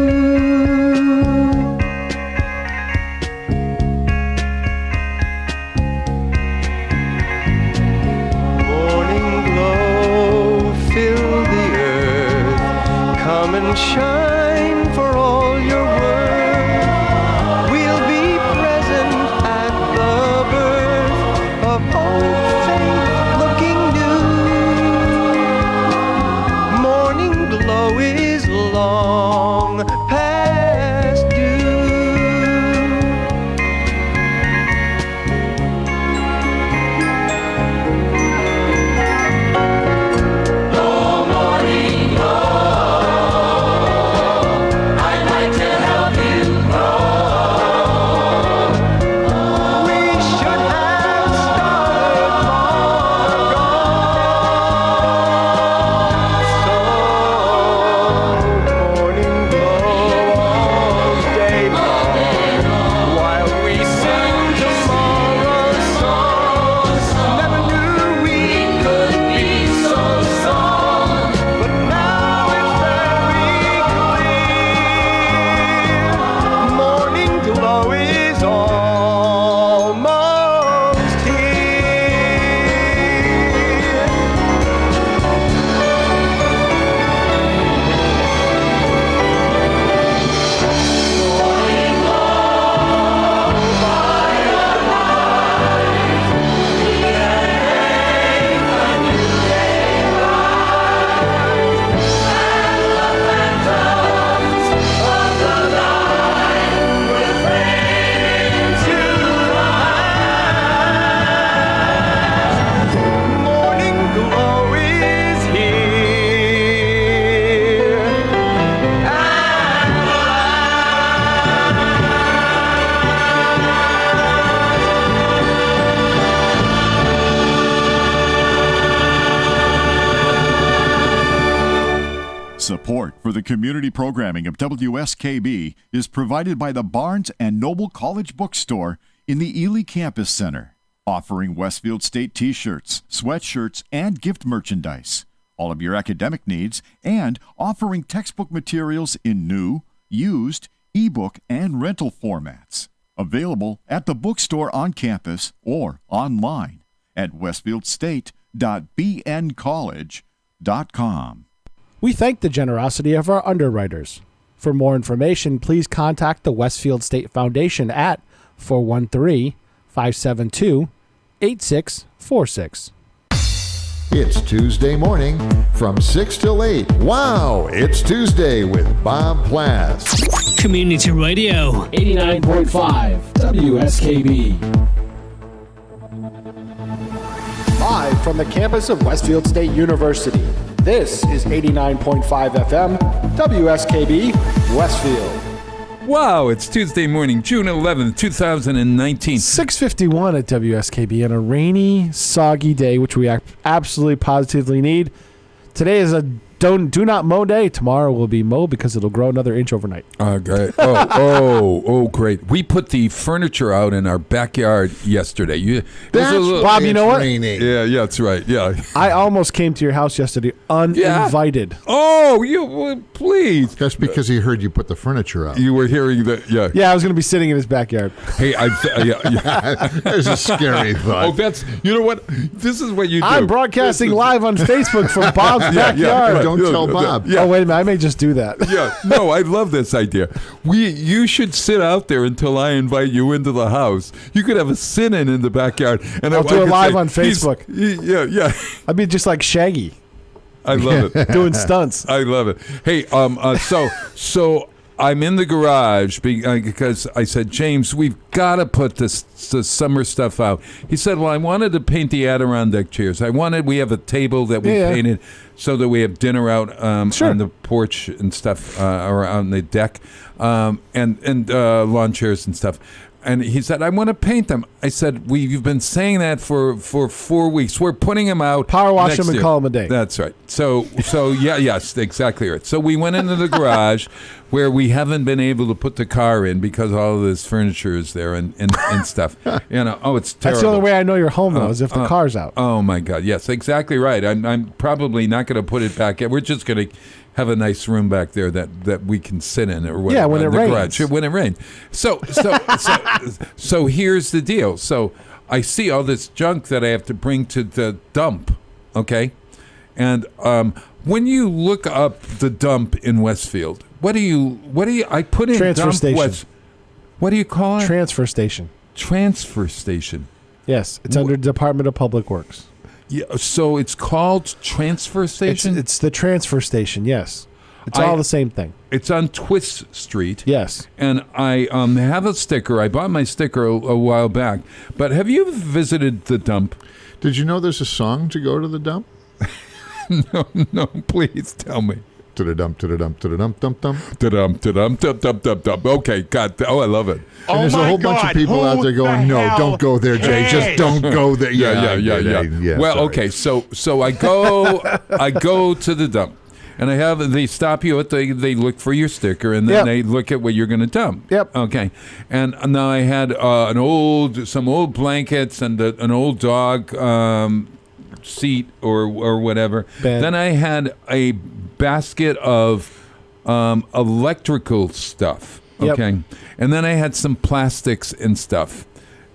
Shine for all your worth. We'll be present at the birth of old faith looking new. Morning glow is long past due. Oh, morning glow. Support for the community programming of WSKB is provided by the Barnes & Noble College Bookstore in the Ely Campus Center, offering Westfield State t-shirts, sweatshirts, and gift merchandise, all of your academic needs, and offering textbook materials in new, used, ebook, and rental formats. Available at the bookstore on campus or online at westfieldstate.bncollege.com. We thank the generosity of our underwriters. For more information, please contact the Westfield State Foundation at 413-572-8646. It's Tuesday morning from 6 till 8. Wow, it's Tuesday with Bob Plass. Community Radio. 89.5 WSKB. Live from the campus of Westfield State University, this is 89.5 FM, WSKB, Westfield. Wow, it's Tuesday morning, June 11th, 2019. 6:51 at WSKB on a rainy, soggy day, which we absolutely positively need. Today is a do not mow day. Tomorrow will be mow because it'll grow another inch overnight. Great. Oh, great. We put the furniture out in our backyard yesterday. Bob, you know what? Raining. Yeah, that's right. Yeah. I almost came to your house yesterday uninvited. Oh, please. That's because he heard you put the furniture out. You were hearing that, yeah. Yeah, I was going to be sitting in his backyard. Hey, There's a scary thought. You know what? This is what you do. I'm broadcasting live on Facebook from Bob's backyard. Don't tell Bob. Oh, wait a minute. I may just do that. Yeah, no, I love this idea. You should sit out there until I invite you into the house. You could have a sit-in in the backyard, and I'll do it live on Facebook. Yeah. I'd be just like Shaggy. I love it. Doing stunts. I love it. Hey, so I'm in the garage because I said, James, we've got to put the summer stuff out. He said, well, I wanted to paint the Adirondack chairs. We have a table that we painted so that we have dinner out on the porch and stuff, or on the deck, and lawn chairs and stuff. And he said, I want to paint them. I said, you've been saying that for 4 weeks. We're putting them out. Power wash them and year. call them a day. That's right. So yes, exactly right. So we went into the garage where we haven't been able to put the car in because all of this furniture is there and stuff. It's terrible. That's the only way I know you're home, though, is if the car's out. Oh, my God. Yes, exactly right. I'm probably not going to put it back in. We're just going to have a nice room back there that we can sit in or whatever. Yeah, when it rains. Garage. When it rains. So here's the deal. So I see all this junk that I have to bring to the dump, okay? And when you look up the dump in Westfield, what do you I put in Transfer dump station. What do you call it? Transfer station. Transfer station. Yes, it's under Department of Public Works. Yeah, so it's called Transfer Station? It's the transfer station, yes. It's all the same thing. It's on Twist Street. Yes. And I have a sticker. I bought my sticker a while back. But have you visited the dump? Did you know there's a song to go to the dump? No, please tell me. To the dump, to the dump, to the dump, dump, dump. To dump, dump. Okay, God. Oh, I love it. And there's a whole bunch of people out there going, no, don't go there, Jay. Just don't go there. Yeah. Well, sorry. okay. So I go to the dump. And they stop you they look for your sticker, and then they look at what you're going to dump. Yep. Okay. And now I had some old blankets and an old dog seat or whatever. Bed. Then I had a basket of electrical stuff. Okay. Yep. And then I had some plastics and stuff.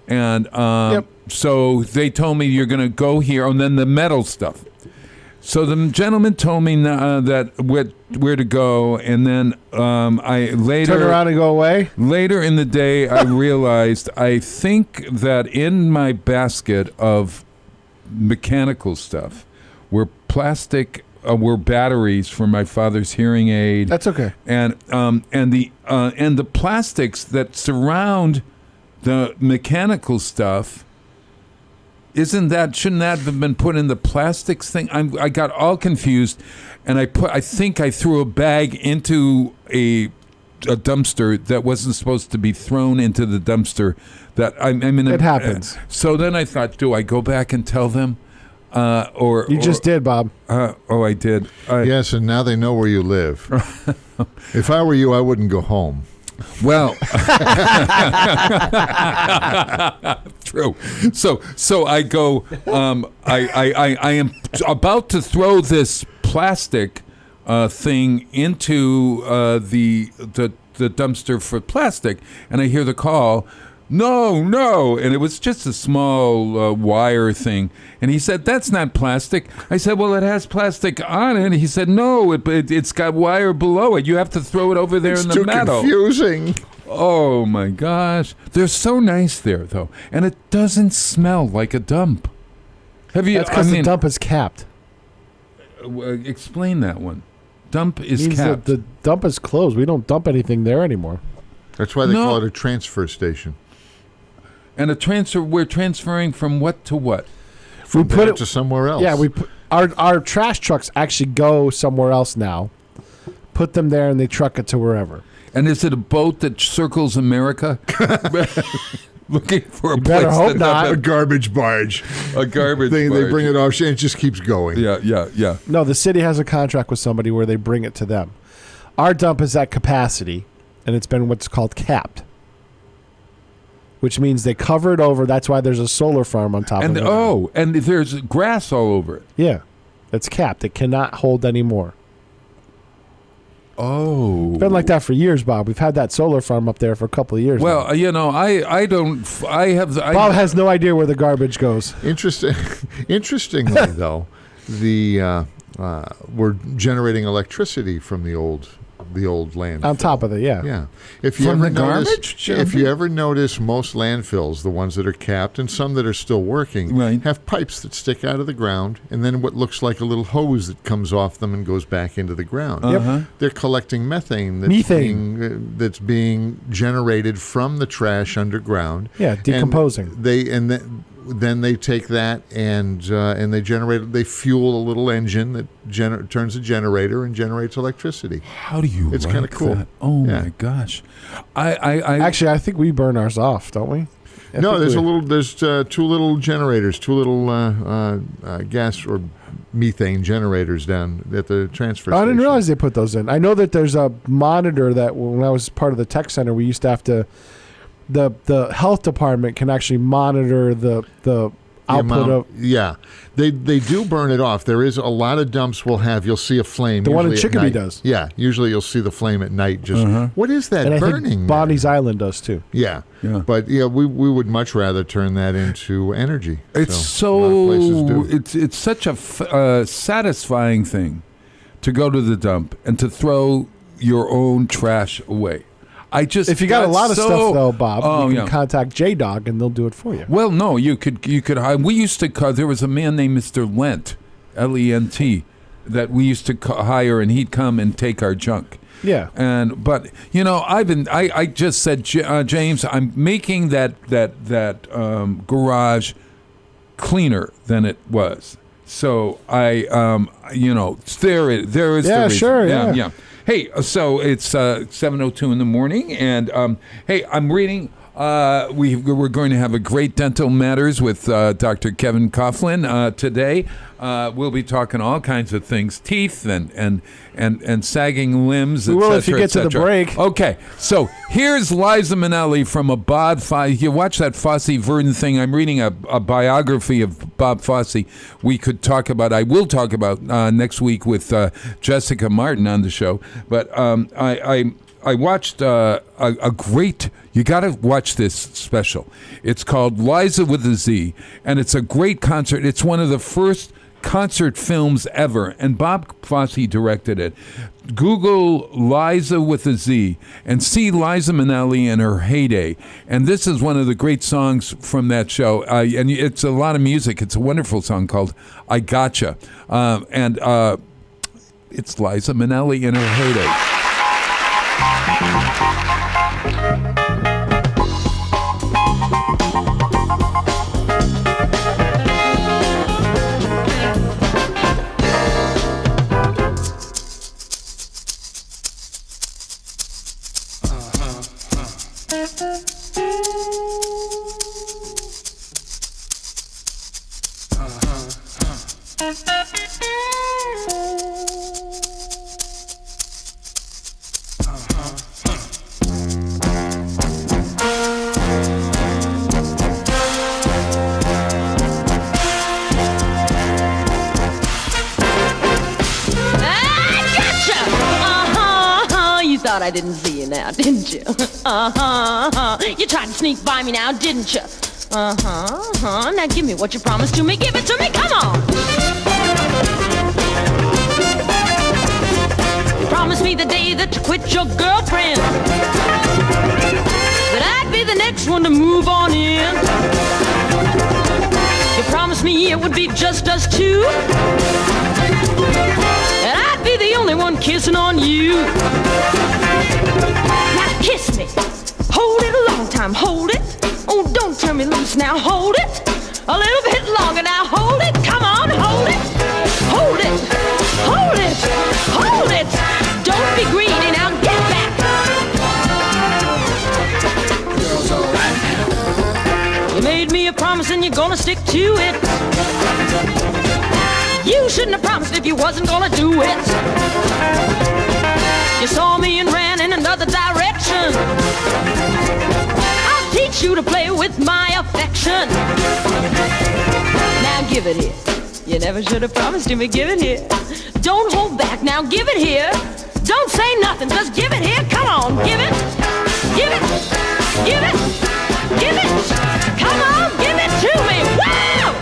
And so they told me you're going to go here, and then the metal stuff. So the gentleman told me that where to go, and then I later turn around and go away. Later in the day, I realized I think that in my basket of mechanical stuff were batteries for my father's hearing aid. That's okay. And the plastics that surround the mechanical stuff. Shouldn't that have been put in the plastics thing? I got all confused, and I think I threw a bag into a dumpster that wasn't supposed to be thrown into the dumpster. It happens. So then I thought, do I go back and tell them? You just did, Bob. Oh, I did. Yes, and now they know where you live. If I were you, I wouldn't go home. Well, true. So I go. I am about to throw this plastic thing into the dumpster for plastic, and I hear the call. No, and it was just a small wire thing. And he said, "That's not plastic." I said, "Well, it has plastic on it." And he said, "No, it's got wire below it. You have to throw it over there in the metal." It's too confusing. Oh my gosh, they're so nice there though, and it doesn't smell like a dump. Have you? That's because the dump is capped. Explain that one. Dump is Means capped. the dump is closed. We don't dump anything there anymore. That's why they call it a transfer station. And we're transferring from what to what? We put it to somewhere else. Yeah, our trash trucks actually go somewhere else now. Put them there and they truck it to wherever. And is it a boat that circles America? Looking for a better place hope that not. A garbage barge. A garbage They barge. bring it off and it just keeps going. Yeah. No, the city has a contract with somebody where they bring it to them. Our dump is at capacity, and it's been what's called capped, which means they cover it over. That's why there's a solar farm on top of it. And there's grass all over it. Yeah, it's capped. It cannot hold any more. Oh. It's been like that for years, Bob. We've had that solar farm up there for a couple of years. Well, now. Bob has no idea where the garbage goes. Interestingly, though, we're generating electricity from the old landfill. On top of it, yeah. Yeah. If you From ever the notice, garbage? if you ever notice, most landfills, the ones that are capped and some that are still working, Right. have pipes that stick out of the ground, and then what looks like a little hose that comes off them and goes back into the ground. Uh-huh. They're collecting methane that's being generated from the trash underground. Yeah, decomposing. Then they take that and they fuel a little engine that turns a generator and generates electricity. How do you? It's kind of cool. That? Oh Yeah. my gosh! Actually, I think we burn ours off, don't we? There's two little generators, two little gas or methane generators down at the transfer station. I didn't realize they put those in. I know that there's a monitor that when I was part of the tech center, we used to have to. The health department can actually monitor the output of. Yeah, they do burn it off. There is a lot of dumps you'll see a flame. The one in usually at Chicopee night. does. Yeah, usually you'll see the flame at night. Just what is that And I burning? think Bonnie's Island does too. Yeah. Yeah. But we would much rather turn that into energy. It's a lot of places do. it's such a satisfying thing to go to the dump and to throw your own trash away. If you got a lot of stuff though, Bob, you can yeah. contact J-Dog and they'll do it for you. Well, no, you could. We used to. There was a man named Mr. Lent, Lent, that we used to hire, and he'd come and take our junk. Yeah. But I just said, James, I'm making that garage cleaner than it was. So there is the reason. Sure, yeah. Hey, so it's 7:02 in the morning, and hey, I'm reading. We're going to have a great Dental Matters with Dr. Kevin Coughlin today. We'll be talking all kinds of things, teeth and sagging limbs, We will if you get to the break. Okay, so here's Liza Minnelli from a Bob Fosse. You watch that Fosse Verdon thing. I'm reading a biography of Bob Fosse. I will talk about next week with Jessica Martin on the show. But I watched a great. You got to watch this special. It's called Liza with a Z, and it's a great concert. It's one of the first concert films ever, and Bob Fosse directed it. Google Liza with a Z and see Liza Minnelli in her heyday. And this is one of the great songs from that show. And it's a lot of music. It's a wonderful song called I Gotcha. And it's Liza Minnelli in her heyday. Thought I didn't see you now, didn't you? You tried to sneak by me now, didn't you? Now give me what you promised to me. Give it to me, come on. You promised me the day that you quit your girlfriend that I'd be the next one to move on in. You promised me it would be just us two, and I'd be the only one kissing on you. Now kiss me, hold it a long time, hold it. Oh, don't turn me loose now, hold it. A little bit longer now, hold it. Come on, hold it, hold it, hold it, hold it. Don't be greedy now, get back. Girls, all right now. You made me a promise and you're gonna stick to it. You shouldn't have promised if you wasn't gonna do it. You saw me and ran in another direction. I'll teach you to play with my affection. Now give it here. You never should have promised to me. Give it here. Don't hold back. Now give it here. Don't say nothing. Just give it here. Come on. Give it. Give it. Give it. Give it. Come on. Give it to me. Wow!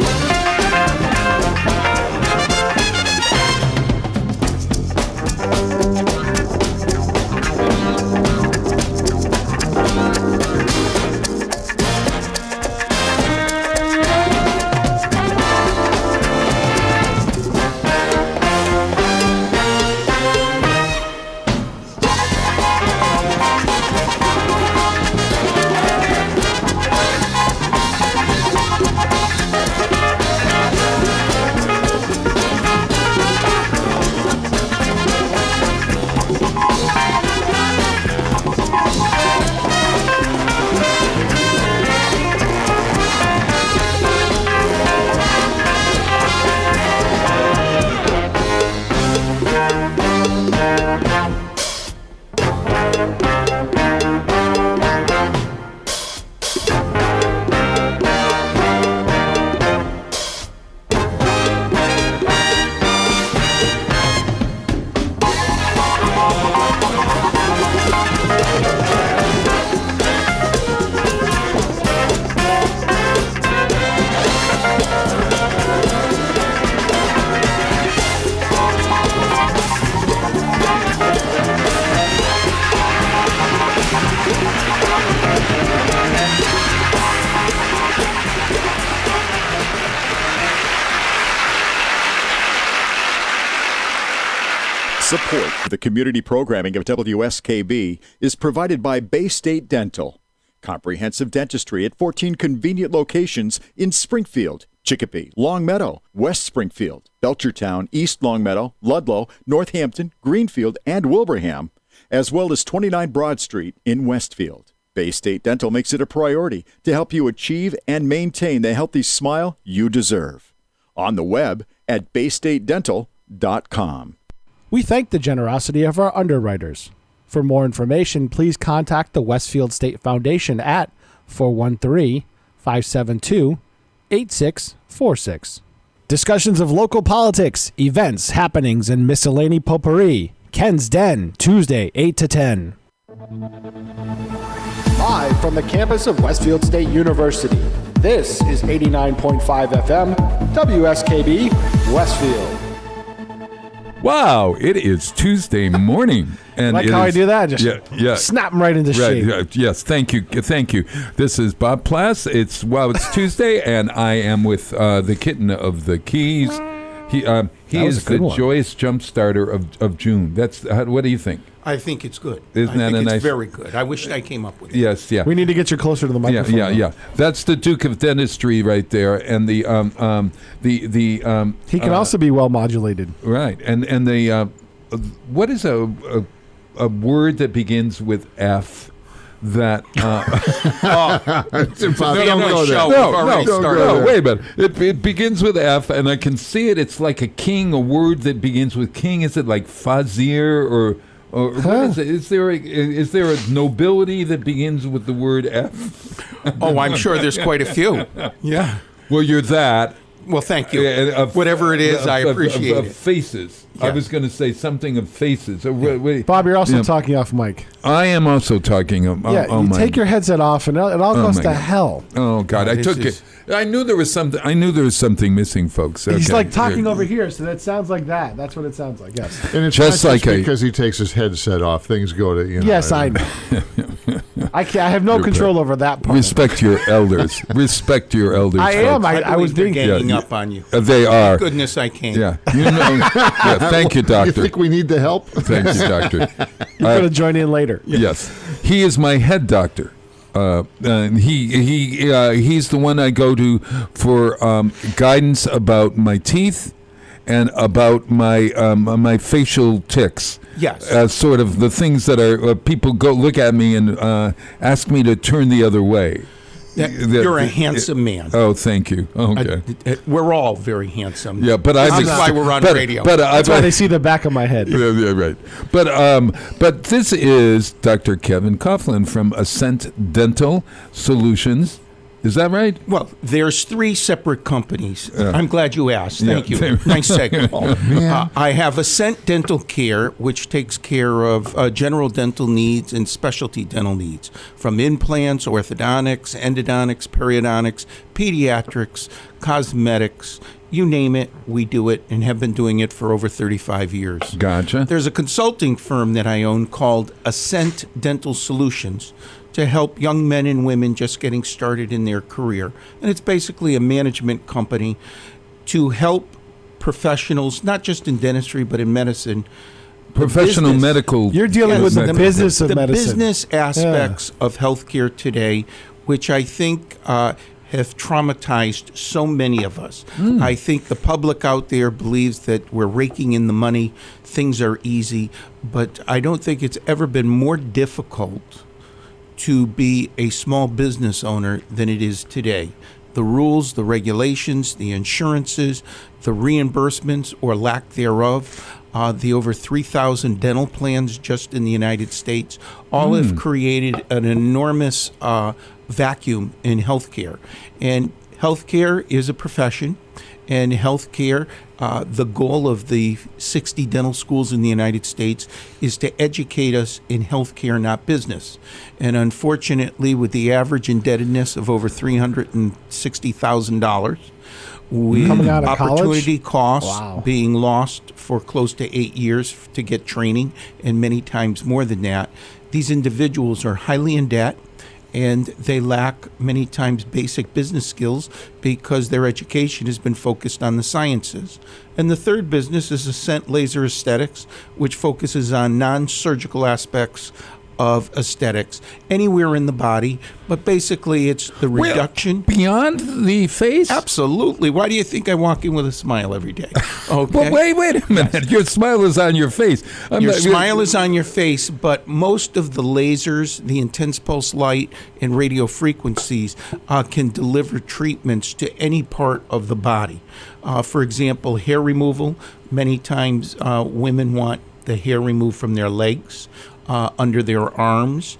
Support for the community programming of WSKB is provided by Bay State Dental. Comprehensive dentistry at 14 convenient locations in Springfield, Chicopee, Longmeadow, West Springfield, Belchertown, East Longmeadow, Ludlow, Northampton, Greenfield, and Wilbraham, as well as 29 Broad Street in Westfield. Bay State Dental makes it a priority to help you achieve and maintain the healthy smile you deserve. On the web at baystatedental.com. We thank the generosity of our underwriters. For more information, please contact the Westfield State Foundation at 413-572-8646. Discussions of local politics, events, happenings, and miscellany potpourri. Ken's Den, Tuesday, 8 to 10. Live from the campus of Westfield State University, this is 89.5 FM, WSKB, Westfield. Wow, it is Tuesday morning. And Like how I do that? Just yeah. snap them right into shape. Yes, thank you. This is Bob Plass. It's Tuesday, and I am with the kitten of the keys. He is the joyous jump starter of June. What do you think? I think it's good. Isn't that a nice? It's very good. I wish I came up with it. Yes, yeah. We need to get you closer to the microphone. Yeah. That's the Duke of Dentistry right there, and the he can also be well modulated. Right, and the what is a word that begins with F that. It's impossible. Family Don't go show. there. We've already started. No, wait a minute. It begins with F, and I can see it. It's like a king, a word that begins with king. Is it like Fazir or what is it? Is there a nobility that begins with the word F? Oh, I'm sure there's quite a few. Yeah. Well, you're that. Well, thank you. Of- Whatever it is, I appreciate of it. faces. I Yeah. was going to say something of faces. Bob, you're also Yeah. talking off mic. I am also talking. You take your headset off, and it all goes my to God. hell. Oh God! I this took is- it. I knew there was something. I knew there was something missing, folks. He's Okay. like talking Here. over here, so that sounds like that. That's what it sounds like. Yes. And it's Just not like just a- because he takes his headset off. Things go to Yes, I know. I have no control over that part. Respect your elders. Respect your elders. I am. folks. I was believe they're being. ganging Yeah, up on you. They are. Goodness, I can't. Yeah. You know. Yeah, thank you, You doctor. think we need the help? Thank you, doctor. You're going to join in later. Yes, he is my head doctor. And he's the one I go to for guidance about my teeth and about my facial tics. Yes. Sort of the things that are people go look at me and ask me to turn the other way. You're a handsome man. Oh, thank you. Okay. We're all very handsome. Yeah, but this I'm is why we're on radio. But That's why they see the back of my head. yeah, right. But this is Dr. Kevin Coughlin from Ascent Dental Solutions. Is that right? Well, there's 3 separate companies. I'm glad you asked. Thank Yeah. you. Nice segment. man. I have Ascent Dental Care, which takes care of general dental needs and specialty dental needs, from implants, orthodontics, endodontics, periodontics, pediatrics, cosmetics. You name it, we do it, and have been doing it for over 35 years. Gotcha. There's a consulting firm that I own called Ascent Dental Solutions to help young men and women just getting started in their career. And it's basically a management company to help professionals, not just in dentistry, but in medicine. Professional business. medical. You're dealing with the medical. business of the medicine. business aspects of healthcare today, which I think have traumatized so many of us. I think the public out there believes that we're raking in the money, things are easy, but I don't think it's ever been more difficult to be a small business owner than it is today. The rules, the regulations, the insurances, the reimbursements or lack thereof, the over 3,000 dental plans just in the United States, all have created an enormous vacuum in healthcare. And healthcare is a profession, and healthcare, the goal of the 60 dental schools in the United States is to educate us in healthcare, not business. And unfortunately, with the average indebtedness of over $360,000, with Coming out of opportunity costs Wow. being lost for close to 8 years to get training, and many times more than that, these individuals are highly in debt, and they lack many times basic business skills because their education has been focused on the sciences. And the third business is Ascent Laser Aesthetics, which focuses on non-surgical aspects of aesthetics anywhere in the body, but basically it's the reduction. Beyond the face? Absolutely. Why do you think I walk in with a smile every day? Okay. Well, wait a minute. Your smile is on your face. Your smile is on your face, but most of the lasers, the intense pulse light, and radio frequencies can deliver treatments to any part of the body. For example, hair removal. Many times women want the hair removed from their legs, under their arms,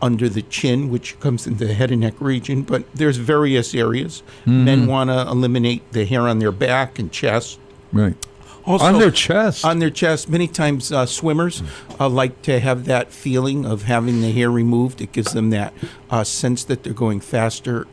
under the chin, which comes in the head and neck region, but there's various areas. Men want to eliminate the hair on their back and chest. Right. Also, On their chest? On their chest. Many times swimmers like to have that feeling of having the hair removed. It gives them that sense that they're going faster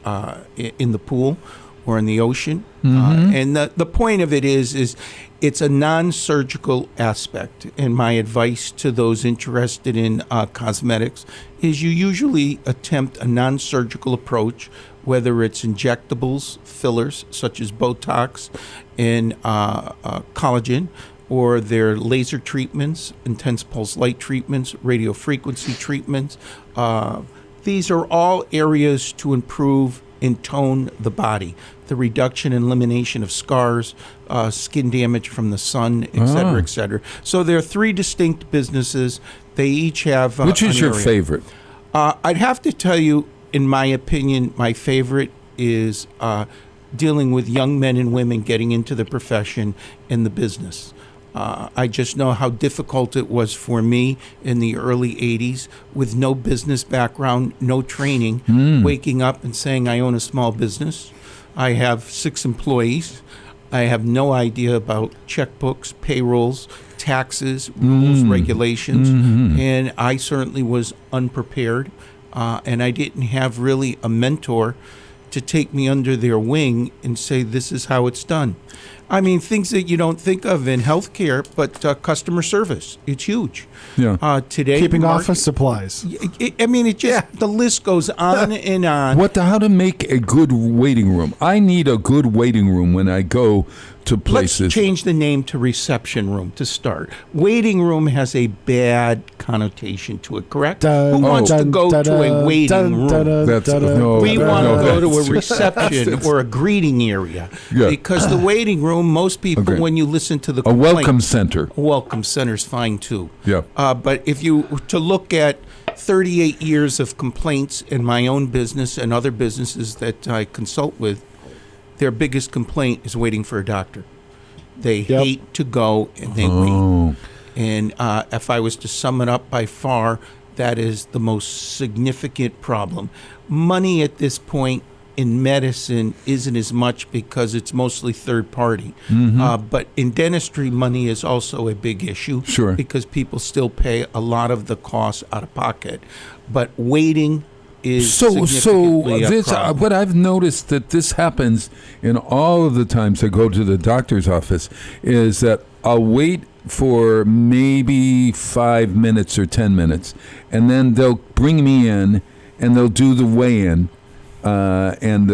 in the pool or in the ocean. And the point of it is it's a non-surgical aspect. And my advice to those interested in cosmetics is you usually attempt a non-surgical approach, whether it's injectables, fillers, such as Botox and collagen, or their laser treatments, intense pulse light treatments, radio frequency treatments. These are all areas to improve and tone the body. The reduction and elimination of scars, skin damage from the sun, et cetera, et cetera. So there are 3 distinct businesses. They each have Which is an your area. favorite? I'd have to tell you, in my opinion, my favorite is dealing with young men and women getting into the profession and the business. I just know how difficult it was for me in the early 80s with no business background, no training, waking up and saying, I own a small business. I have 6 employees. I have no idea about checkbooks, payrolls, taxes, rules, regulations, and I certainly was unprepared, and I didn't have really a mentor to take me under their wing and say, this is how it's done. I mean, things that you don't think of in healthcare, but customer service, it's huge. Yeah. Today, Keeping office supplies. I mean, it just, the list goes on and on. How to make a good waiting room? I need a good waiting room when I go to places. Let's change the name to reception room to start. Waiting room has a bad connotation to it, correct? Who wants to go to a waiting room? We want to go to a reception or a greeting area. Yeah. Because the waiting room, most people, when you listen to the complaint, welcome center. A welcome center's fine too. Yeah. But if you were to look at 38 years of complaints in my own business and other businesses that I consult with, their biggest complaint is waiting for a doctor. They hate to go and they wait. And if I was to sum it up, by far, that is the most significant problem. Money at this point in medicine isn't as much because it's mostly third party. But in dentistry, money is also a big issue. Sure. Because people still pay a lot of the costs out of pocket. But waiting is significantly a problem. But I've noticed that this happens in all of the times I go to the doctor's office, is that I'll wait for maybe 5 minutes or 10 minutes, and then they'll bring me in and they'll do the weigh-in and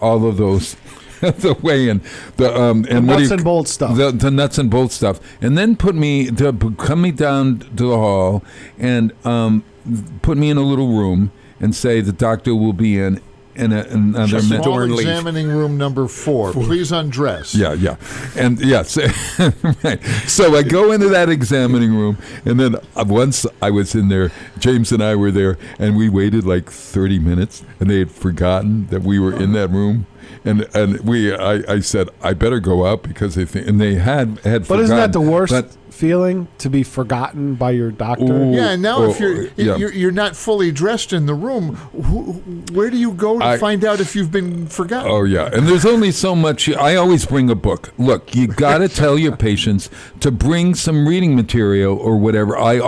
all of those the weigh-in, and the nuts and bolts stuff, the nuts and bolts stuff, and then come me down to the hall and put me in a little room and say the doctor will be in another minute. Small examining room number 4. Please undress. Yeah. And yes, right. So I go into that examining room, and then once I was in there, James and I were there, and we waited like 30 minutes, and they had forgotten that we were in that room. And I said, I better go out because they think, and they had forgotten. But isn't that the worst feeling, to be forgotten by your doctor? Yeah, and now if you're not fully dressed in the room, where do you go to find out if you've been forgotten? Oh yeah, and there's only so much. I always bring a book. Look, you got to tell your patients to bring some reading material or whatever. It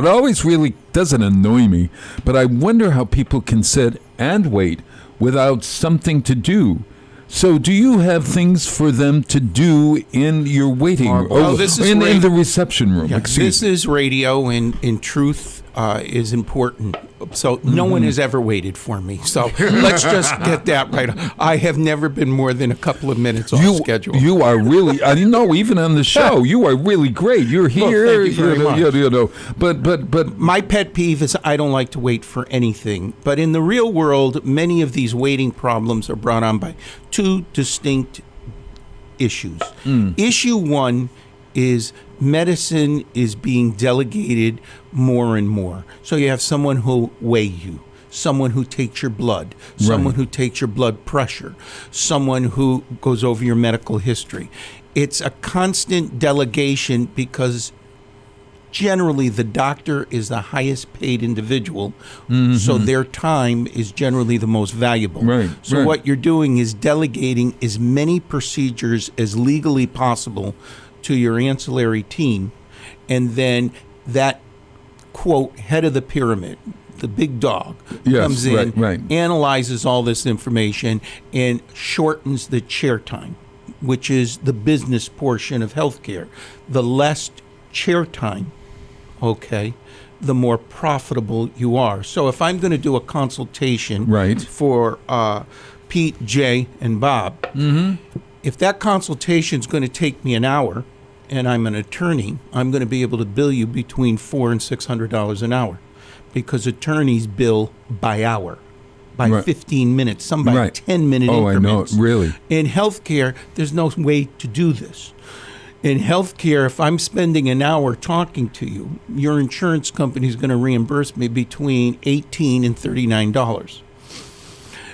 always really doesn't annoy me, but I wonder how people can sit and wait without something to do. So do you have things for them to do in your waiting room? This is in the reception room. Yeah, this is radio, and in truth is important. So no one has ever waited for me. So let's just get that right. I have never been more than a couple of minutes off schedule. You are really, I know, even on the show, you are really great. You're here. Well, thank you very much. But my pet peeve is I don't like to wait for anything. But in the real world, many of these waiting problems are brought on by 2 distinct issues. Issue 1 is medicine is being delegated more and more. So you have someone who'll weigh you, someone who takes your blood, someone who takes your blood pressure, someone who goes over your medical history. It's a constant delegation because generally the doctor is the highest paid individual, so their time is generally the most valuable. What you're doing is delegating as many procedures as legally possible to your ancillary team, and then that, quote, head of the pyramid, the big dog, comes in, analyzes all this information, and shortens the chair time, which is the business portion of healthcare. The less chair time, the more profitable you are. So if I'm going to do a consultation for Pete, Jay, and Bob, if that consultation is going to take me an hour, and I'm an attorney, I'm going to be able to bill you between $400 and $600 an hour, because attorneys bill by hour, by 15 minutes, some by 10-minute increments. I know, really. In healthcare, there's no way to do this. In healthcare, if I'm spending an hour talking to you, your insurance company is going to reimburse me between $18 and $39.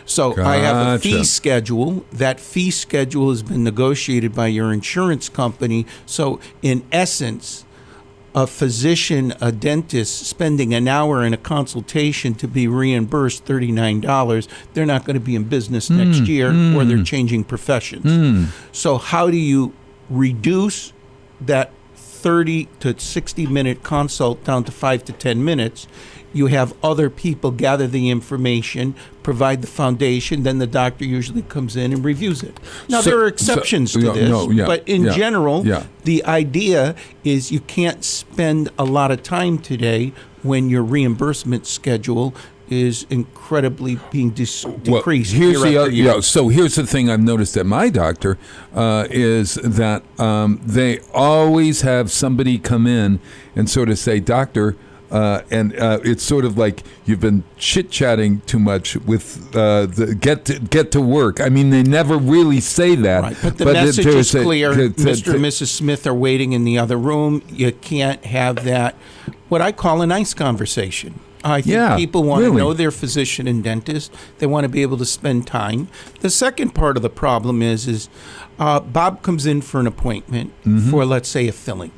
So I have a fee Gotcha. schedule. That fee schedule has been negotiated by your insurance company. So in essence, a physician, a dentist spending an hour in a consultation to be reimbursed $39, they're not going to be in business next year, or they're changing professions. So how do you reduce that 30 to 60 minute consult down to 5 to 10 minutes? You have other people gather the information, provide the foundation, then the doctor usually comes in and reviews it. Now, there are exceptions to this, but in general, the idea is you can't spend a lot of time today when your reimbursement schedule is incredibly being decreased. Here's so here's the thing I've noticed at my doctor is that they always have somebody come in and sort of say, "Doctor," and it's sort of like you've been chit-chatting too much with get to work. I mean, they never really say that. Right, but the message is clear. Mr. and Mrs. Smith are waiting in the other room. You can't have that, what I call a nice conversation. I think people want to know their physician and dentist. They want to be able to spend time. The second part of the problem is Bob comes in for an appointment for, let's say, a filling.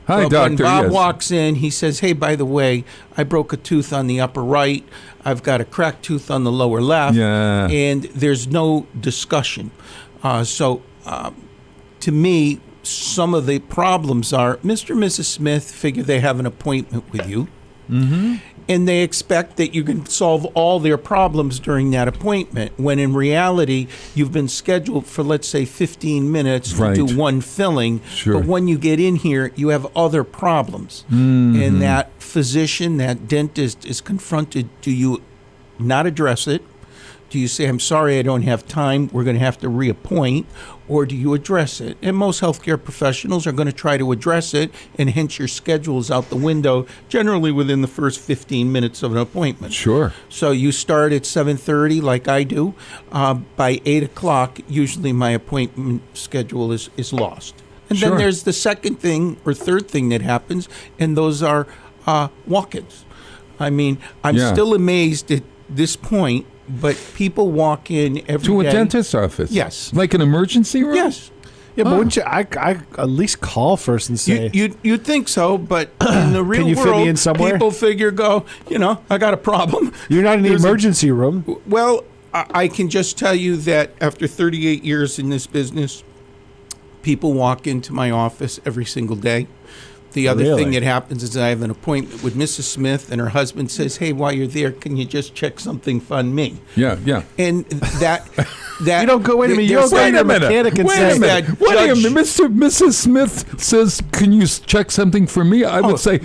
Hi, But doctor. when Bob yes. walks in, he says, "Hey, by the way, I broke a tooth on the upper right. I've got a cracked tooth on the lower left." Yeah. And there's no discussion. So to me, some of the problems are Mr. and Mrs. Smith figure they have an appointment with you. And they expect that you can solve all their problems during that appointment, when in reality, you've been scheduled for, let's say, 15 minutes to do one filling. Sure. But when you get in here, you have other problems. And that physician, that dentist is confronted. Do you not address it? Do you say, "I'm sorry, I don't have time, we're going to have to reappoint," or do you address it? And most healthcare professionals are going to try to address it, and hence your schedule is out the window, generally within the first 15 minutes of an appointment. Sure. So you start at 7:30 like I do. By 8 o'clock, usually my appointment schedule is lost. And Sure. then there's the second thing or third thing that happens, and those are walk-ins. I mean, I'm still amazed at this point, but people walk in every To a day. dentist's office? Yes. Like an emergency room? Yes. Yeah, but wouldn't you? I at least call first and say, You'd think so, but in the real you fit me world, in somewhere? people figure, I got a problem. "You're not in the There's a- emergency room." Well, I can just tell you that after 38 years in this business, people walk into my office every single day. The other Really? thing that happens is I have an appointment with Mrs. Smith, and her husband says, "Hey, while you're there, can you just check something on me?" Yeah. And that You don't go. Wait a minute. You there's don't go to that- the mechanic and Wait say, a minute. Wait a minute. Mrs. Smith says, "Can you check something for me?" I would say,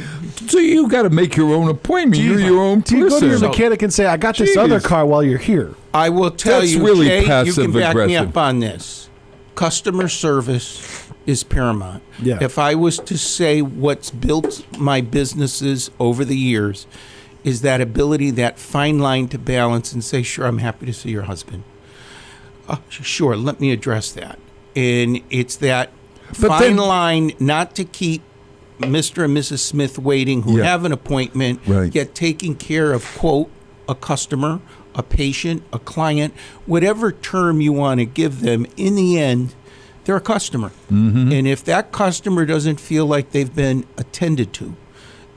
"So you got to make your own appointment. You're your own Do you go to your person." mechanic and say, "I got this Jeez. other car while you're here"? I will tell That's you, really Jay, you can back me passive-aggressive. up on this. Customer service is paramount. Yeah. If I was to say what's built my businesses over the years is that ability, that fine line to balance and say, "Sure, I'm happy to see your husband. Sure, let me address that." And it's that But fine then- line not to keep Mr. and Mrs. Smith waiting who Yeah. have an appointment, Right. yet taking care of, quote, a customer, a patient, a client, whatever term you want to give them. In the end, they're a customer. And if that customer doesn't feel like they've been attended to,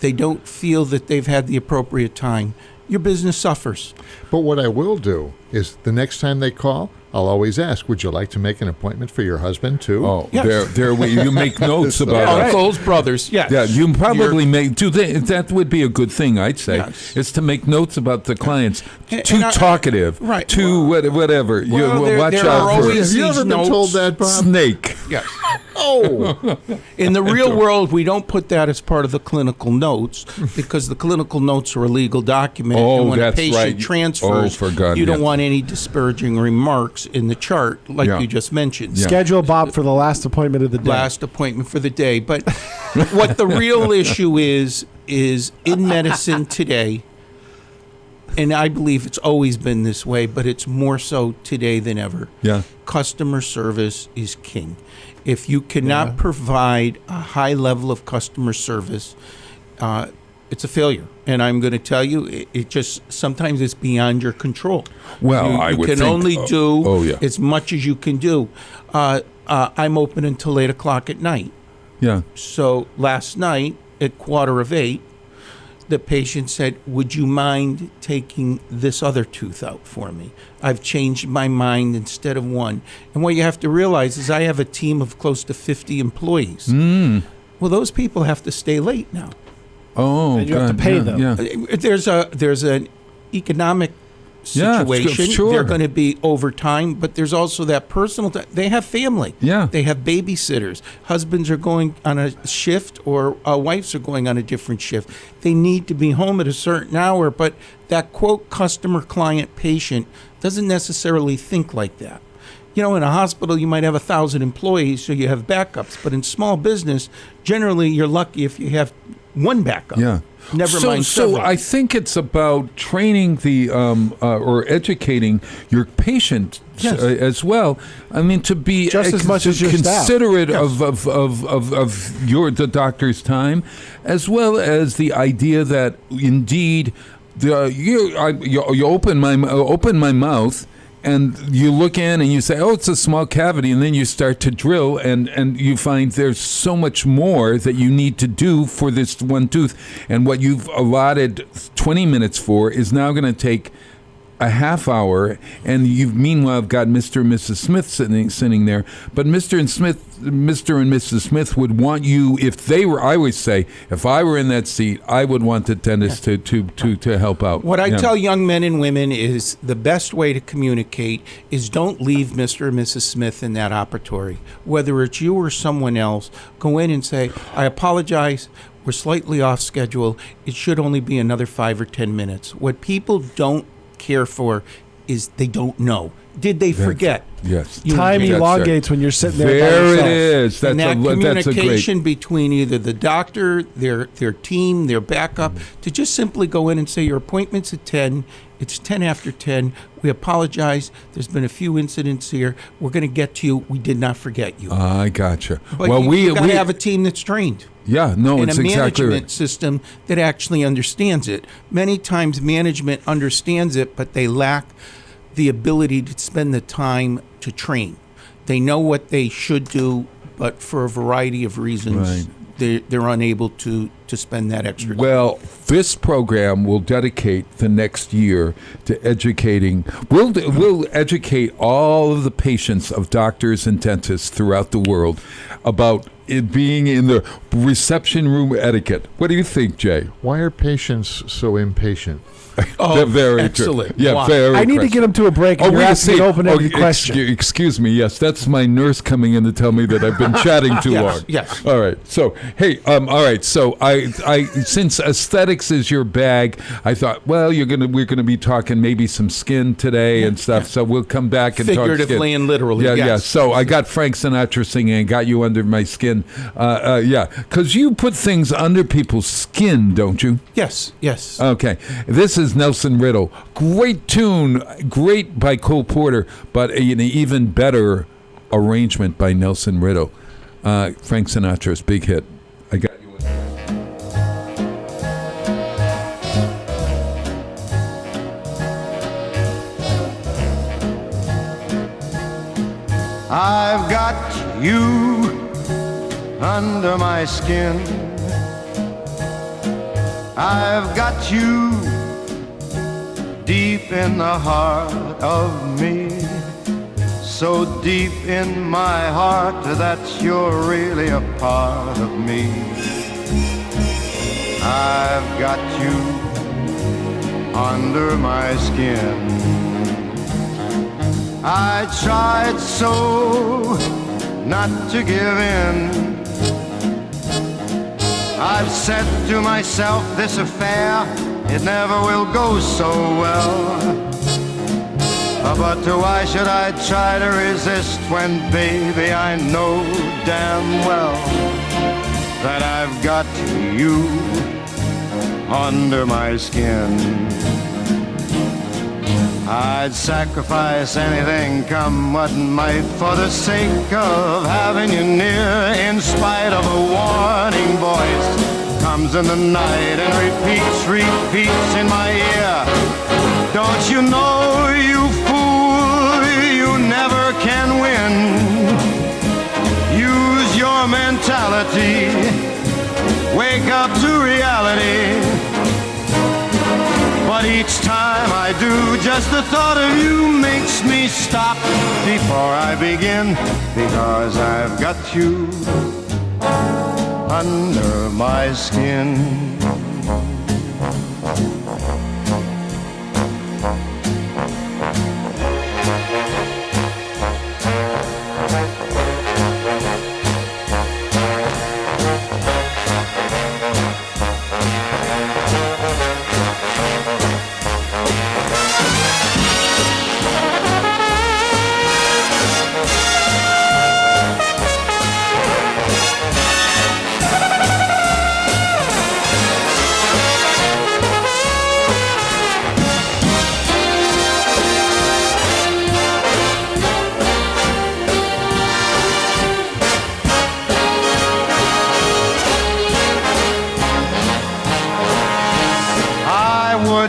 they don't feel that they've had the appropriate time, your business suffers. But what I will do is the next time they call, I'll always ask, "Would you like to make an appointment for your husband too?" Oh, Yes. you make notes about it. Uncles, brothers, yes. Yeah, you probably make. That would be a good thing, I'd say, Yes. is to make notes about the clients. And Too I- talkative. right. Too whatever. Well, there watch are out for always Have you these ever been notes. told that, Bob? snake. Yes. Oh, In the real world, we don't put that as part of the clinical notes because the clinical notes are a legal document. Oh, and when that's a patient right. transfers, Oh, for God, you don't yeah. want any disparaging remarks in the chart like Yeah. you just mentioned. Yeah. Schedule Bob for the last appointment of the day. Last appointment for the day. But what the real issue is in medicine today, and I believe it's always been this way, but it's more so today than ever. Yeah. Customer service is king. If you cannot provide a high level of customer service, it's a failure. And I'm going to tell you, it just sometimes it's beyond your control. Well, you, I you would can think, only do yeah. as much as you can do. I'm open until 8 o'clock at night. Yeah. So last night at 7:45, the patient said, "Would you mind taking this other tooth out for me? I've changed my mind instead of one." And what you have to realize is I have a team of close to 50 employees. Well, those people have to stay late now. Oh, And you have to pay them. Yeah. There's an economic situation. sure. They're going to be overtime, but there's also that personal time. They have family. Yeah. They have babysitters. Husbands are going on a shift, or wives are going on a different shift. They need to be home at a certain hour, but that quote customer, client, patient doesn't necessarily think like that. You know, in a hospital, you might have 1,000 employees, so you have backups. But in small business, generally, you're lucky if you have one backup. Yeah. Never mind So several. I think it's about training the or educating your patient Yes. as well. I mean, to be Just as much as your staff. considerate of the doctor's time, as well as the idea that indeed you open my mouth. And you look in and you say, oh, it's a small cavity. And then you start to drill and you find there's so much more that you need to do for this one tooth. And what you've allotted 20 minutes for is now going to take a half hour. And you've meanwhile got Mr. and Mrs. Smith sitting there. But Mr. and Mrs. Smith would want you, if they were, I always say, if I were in that seat, I would want the dentist to help out. What I tell young men and women is the best way to communicate is don't leave Mr. and Mrs. Smith in that operatory. Whether it's you or someone else, go in and say, I apologize, we're slightly off schedule. It should only be another 5 or 10 minutes. What people don't care for is they don't know. Did they forget? Yes. Time That's elongates when you're sitting there. by There yourself. it is. And that That's a communication great. between either the doctor, their team, their backup, to just simply go in and say, your appointment's at 10, it's 10 after 10, we apologize, there's been a few incidents here, we're going to get to you, we did not forget you. I gotcha. But Well, you got we to have a team that's trained. Yeah, no, And it's a exactly management right. system that actually understands it. Many times management understands it, but they lack the ability to spend the time to train. They know what they should do, but for a variety of reasons, they're unable to spend that extra time. Well, this program will dedicate the next year to educating. We'll educate all of the patients of doctors and dentists throughout the world about it being in the reception room etiquette. What do you think, Jay? Why are patients so impatient? They're very excellent. Good. Yeah, Wow. very. I need to get him to a break. And you're asking an open-ended question. Excuse me. Yes, that's my nurse coming in to tell me that I've been chatting too long. Yes. All right. So, hey. All right. So, I since aesthetics is your bag, I thought, well, we're gonna be talking maybe some skin today and stuff. So we'll come back and talk Figuratively skin. and literally. Yeah, yes. yeah. So I got Frank Sinatra singing and got you under my skin. Yeah, because you put things under people's skin, don't you? Yes. Yes. Okay, this is Nelson Riddle. Great tune, great by Cole Porter, but an even better arrangement by Nelson Riddle. Frank Sinatra's big hit. I got you. I've got you under my skin. I've got you deep in the heart of me. So deep in my heart that you're really a part of me. I've got you under my skin. I tried so not to give in. I've said to myself, this affair, it never will go so well. But why should I try to resist when, baby, I know damn well that I've got you under my skin. I'd sacrifice anything, come what might, for the sake of having you near. In spite of a warning voice, comes in the night and repeats in my ear. Don't you know, you fool, you never can win. Use your mentality, wake up to reality. But each time I do, just the thought of you makes me stop before I begin, because I've got you under my skin.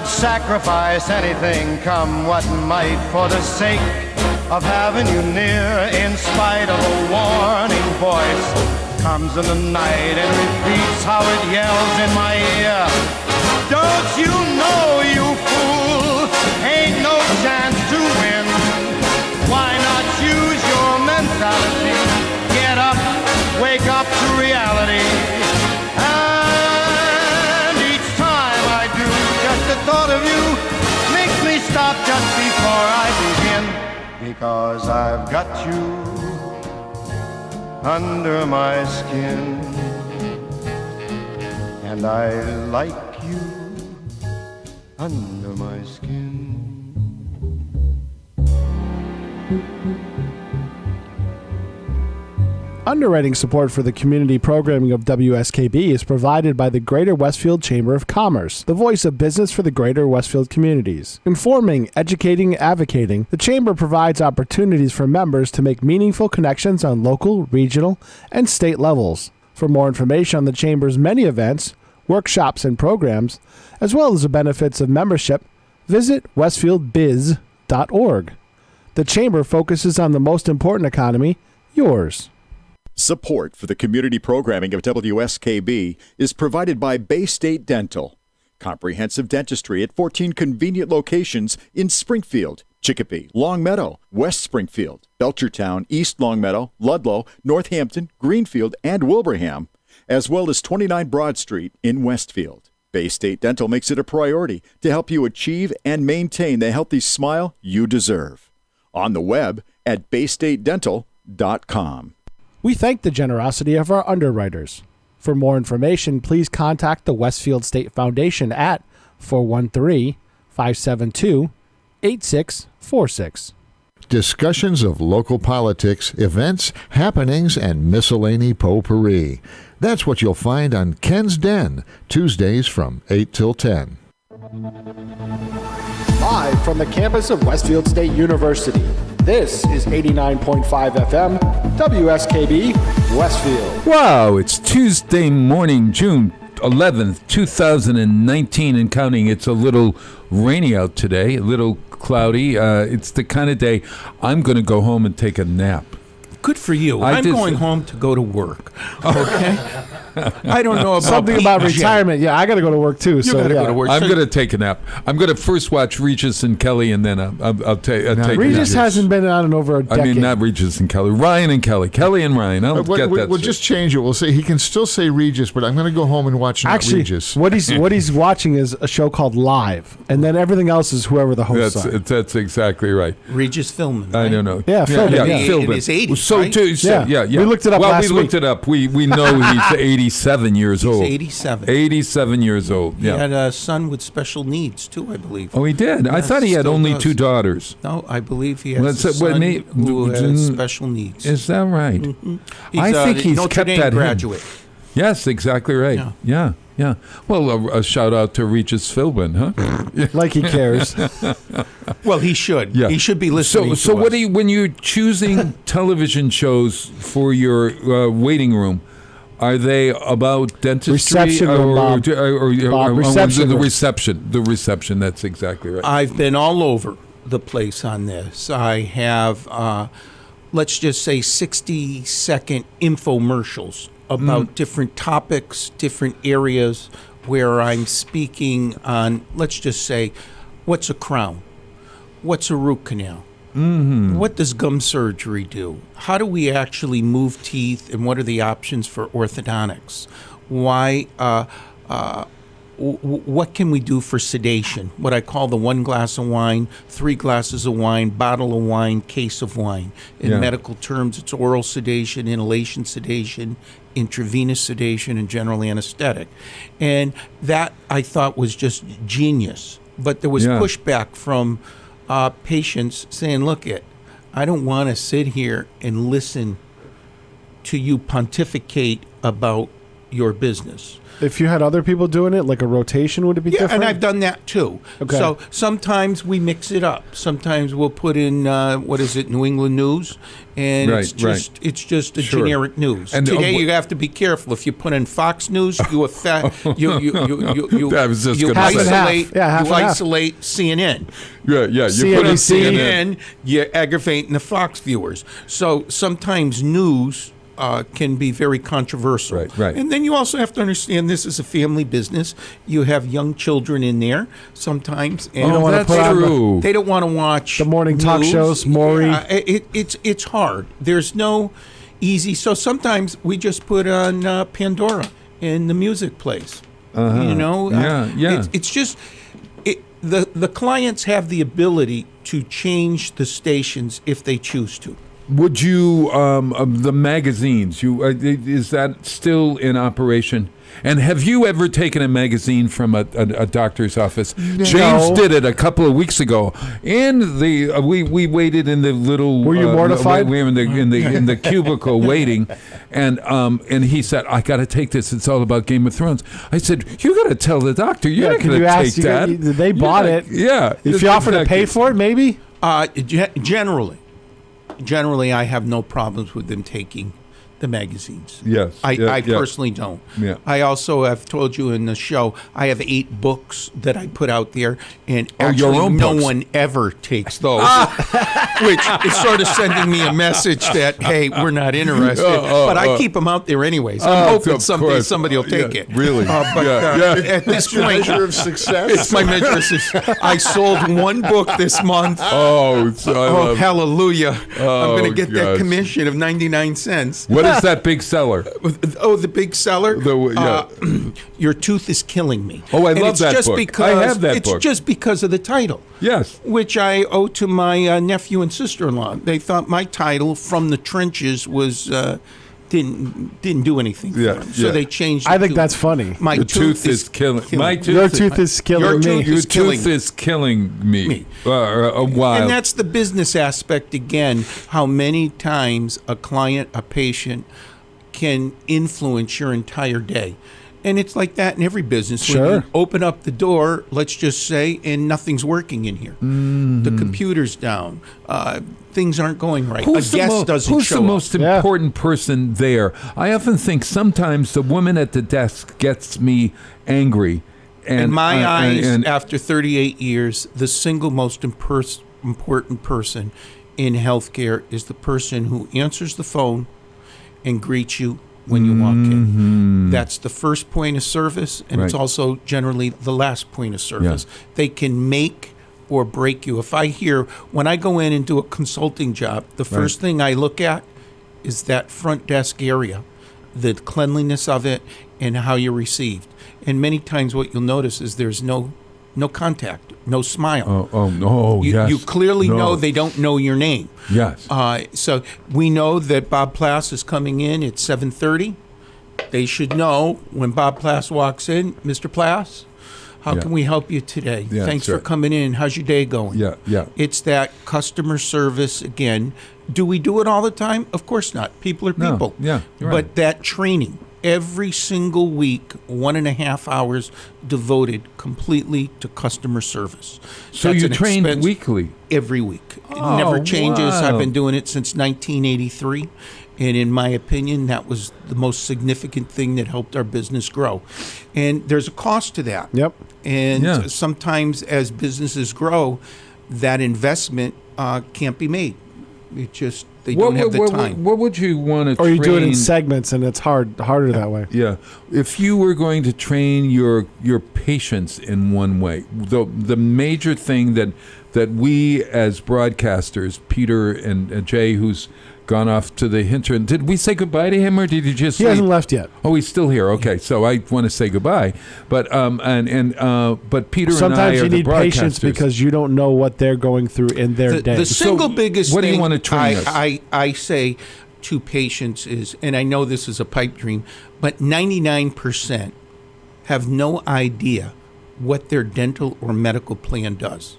Sacrifice anything, come what might, for the sake of having you near. In spite of a warning voice, comes in the night and repeats how it yells in my ear. Don't you know, you fool, ain't no chance to win. Why not use your mentality? Get up, wake up to reality. The thought of you makes me stop just before I begin, because I've got you under my skin, and I like you under my skin. Underwriting support for the community programming of WSKB is provided by the Greater Westfield Chamber of Commerce, the voice of business for the Greater Westfield communities. Informing, educating, and advocating, the Chamber provides opportunities for members to make meaningful connections on local, regional, and state levels. For more information on the Chamber's many events, workshops, and programs, as well as the benefits of membership, visit westfieldbiz.org. The Chamber focuses on the most important economy, yours. Support for the community programming of WSKB is provided by Bay State Dental. Comprehensive dentistry at 14 convenient locations in Springfield, Chicopee, Longmeadow, West Springfield, Belchertown, East Longmeadow, Ludlow, Northampton, Greenfield, and Wilbraham, as well as 29 Broad Street in Westfield. Bay State Dental makes it a priority to help you achieve and maintain the healthy smile you deserve. On the web at baystatedental.com. We thank the generosity of our underwriters. For more information, please contact the Westfield State Foundation at 413-572-8646. Discussions of local politics, events, happenings, and miscellany potpourri. That's what you'll find on Ken's Den, Tuesdays from 8 till 10. Live from the campus of Westfield State University, this is 89.5 FM, WSKB, Westfield. Wow, it's Tuesday morning, June 11th, 2019, and counting. It's a little rainy out today, a little cloudy. It's the kind of day I'm going to go home and take a nap. Good for you. I'm going home to go to work. Okay? I don't know about something about retirement. Yeah, I got to go to work too. You got to go to work. I'm going to take a nap. I'm going to first watch Regis and Kelly, and then I'll take. Regis hasn't been on in over a decade. I mean, not Regis and Kelly. Ryan and Kelly. Kelly and Ryan. We'll just change it. We'll say he can still say Regis, but I'm going to go home and watch Regis. What he's watching is a show called Live, and then everything else is whoever the hosts are. That's exactly right. Regis Philbin. Right? I don't know. Yeah, Philbin. Philbin. In his 80s. So right? Yeah. We looked it up last week. We looked it up. We know he's 87 years old. 87. 87 years old. He had a son with special needs, too, I believe. Oh, he did? I thought he had only 2 daughters. No, I believe he has a son who has special needs. Is that right? Mm-hmm. I think he's Notre kept Dame that graduate. Yes, exactly right. Yeah. Well, a shout out to Regis Philbin, huh? Like he cares. Well, he should. Yeah. He should be listening. So to what us. do you, when you're choosing television shows for your waiting room? Are they about dentistry Reception room, Bob. Bob, reception the room. reception? The reception. That's exactly right. I've been all over the place on this. I have, let's just say, 60-second infomercials about different topics, different areas where I'm speaking on, let's just say, what's a crown? What's a root canal? What does gum surgery do? How do we actually move teeth, and what are the options for orthodontics? Why? What can we do for sedation? What I call the 1 glass of wine, 3 glasses of wine, bottle of wine, case of wine. In medical terms, it's oral sedation, inhalation sedation, intravenous sedation, and general anesthetic. And that I thought was just genius. But there was pushback from patients saying, look, I don't want to sit here and listen to you pontificate about your business. If you had other people doing it, like a rotation, would it be different? And I've done that too. Okay. So sometimes we mix it up. Sometimes we'll put in New England News, and it's just a generic news. And today you have to be careful. If you put in Fox News, you I was just you gonna say. isolate half and half. isolate CNN. Yeah. You put in CNN, you're aggravating the Fox viewers. So sometimes news can be very controversial. Right. And then you also have to understand this is a family business. You have young children in there sometimes. And don't wanna that's put on true. they don't want to watch The morning talk news. shows, Maury. It's hard. There's no easy. So sometimes we just put on Pandora and the music plays. It's just the clients have the ability to change the stations if they choose to. Would you the magazines? Is that still in operation? And have you ever taken a magazine from a doctor's office? No. James did it a couple of weeks ago. In the we waited in the little. Were you mortified? We were in the cubicle waiting, and he said, "I got to take this. It's all about Game of Thrones." I said, "You got to tell the doctor. You're not going to take that." They bought it. Yeah. If you offer to pay for it, maybe. Generally, I have no problems with them taking the magazines. Yes. I personally don't. Yeah. I also have told you in the show, I have 8 books that I put out there, and actually your own no books. one ever takes those, which is sort of sending me a message that, hey, we're not interested. But I keep them out there anyways. I'm hoping of someday course. somebody will take Yeah, it. really. At this point, Measure of success. it's my measure of success. I sold 1 book this month. Oh, Hallelujah. I'm going to get that gosh. commission of 99 cents. What is that big seller? Oh, the big seller? Yeah. Your Tooth is Killing Me. Oh, I And love it's that just book. Because, I have that it's book. just because of the title. Yes. Which I owe to my nephew and sister-in-law. They thought my title, From the Trenches, was didn't do anything for them. So they changed it I think to, that's funny. My Your tooth is killing. My tooth. Your tooth is killing me. tooth Your is killing tooth is killing me. Wow. And that's the business aspect again, how many times a client, a patient can influence your entire day. And it's like that in every business. Sure. When you open up the door, let's just say, and nothing's working in here. The computer's down. Things aren't going right. Who's a guest doesn't who's show the up. most important person there? I often think sometimes the woman at the desk gets me angry. And In my eyes, and after 38 years, the single most important person in healthcare is the person who answers the phone and greets you when you walk in. That's the first point of service, and it's Right. also generally the last point of service. They can make or break you. If I hear, when I go in and do a consulting job, the first thing I look at is that front desk area, the cleanliness of it, and how you're received. And many times what you'll notice is there's no contact, no smile. no, yes. You clearly No. know they don't know your name. Yes. So we know that Bob Plass is coming in at 7:30. They should know when Bob Plass walks in, Mr. Plass, how can we help you today? Yeah, Thanks sure. for coming in. How's your day going? Yeah. It's that customer service again. Do we do it all the time? Of course not. People are No. people. Yeah, you're right. But that training. every single week 1.5 hours devoted completely to customer service. So That's you an train expense weekly? every week. It Oh, never changes. wow. I've been doing it since 1983. And in my opinion, that was the most significant thing that helped our business grow. And there's a cost to that. Yep. And Yeah. sometimes as businesses grow, that investment can't be made. It just, they don't have the time. What would you want to Or train? you do it in segments, and it's harder that way. Yeah, if you were going to train your patients in one way, the major thing that we as broadcasters, Peter and Jay, who's gone off to the hinterland, did we say goodbye to him, or did you just? He hasn't left yet. Oh, he's still here. Okay, so I want to say goodbye, but but Peter Sometimes and I are you the need patience broadcasters. because you don't know what they're going through in their day. The single biggest what do thing you want to train us? I say to patients is, and I know this is a pipe dream, but 99% have no idea what their dental or medical plan does.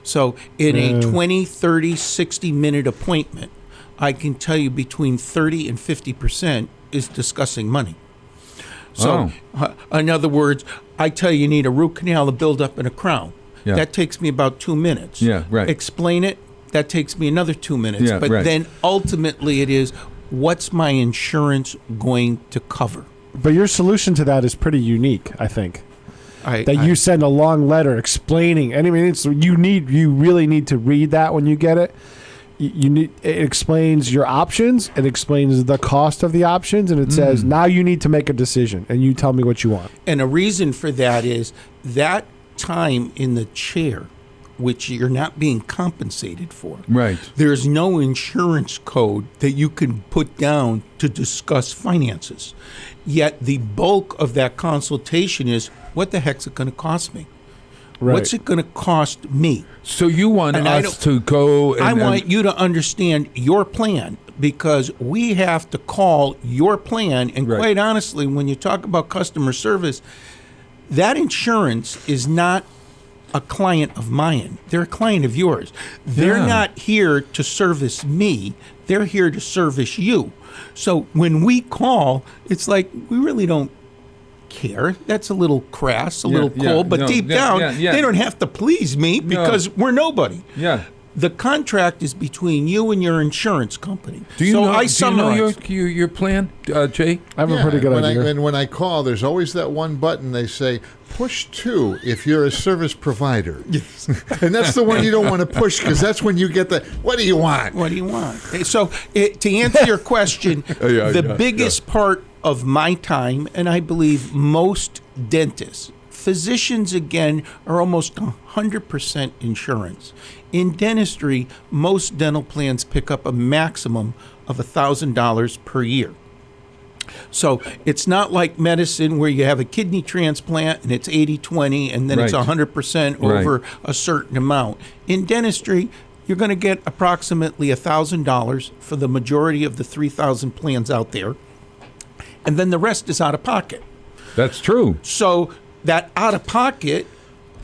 So in a 20, 30, 60-minute appointment, I can tell you between 30 and 50% is discussing money. So, in other words, I tell you need a root canal, a buildup, and a crown. Yeah. That takes me about 2 minutes. Yeah, right. Explain it. That takes me another 2 minutes. Yeah, but right. then ultimately it is, what's my insurance going to cover? But your solution to that is pretty unique, I think. You send a long letter explaining. And I mean, you really need to read that when you get it. It explains your options. It explains the cost of the options, and it says now you need to make a decision, and you tell me what you want. And a reason for that is that time in the chair, which you're not being compensated for. Right. There's no insurance code that you can put down to discuss finances. Yet the bulk of that consultation is, what the heck's it going to cost me? Right. What's it going to cost me? So you want And I us to go? And, I want you to understand your plan, because we have to call your plan. And Right. quite honestly, when you talk about customer service, that insurance is not a client of mine. They're a client of yours. They're Yeah. not here to service me. They're here to service you. So when we call, it's like we really don't care. That's a little crass, a little cold, but deep down, they don't have to please me because we're nobody. Yeah. The contract is between you and your insurance company. Do you so know? I Do you summarize. know your plan, Jay? I have a pretty good idea. And when I call, there's always that one button. They say, push 2 if you're a service provider. Yes. And that's the one you don't want to push, because that's when you get the, what do you want? What do you want? So to answer your question, the biggest part of my time, and I believe most dentists, physicians, again, are almost 100% insurance. In dentistry, most dental plans pick up a maximum of $1,000 per year. So it's not like medicine where you have a kidney transplant and it's 80-20 and then it's Right. 100% over a certain amount. In dentistry, you're going to get approximately $1,000 for the majority of the 3,000 plans out there. And then the rest is out of pocket. That's true. So that out of pocket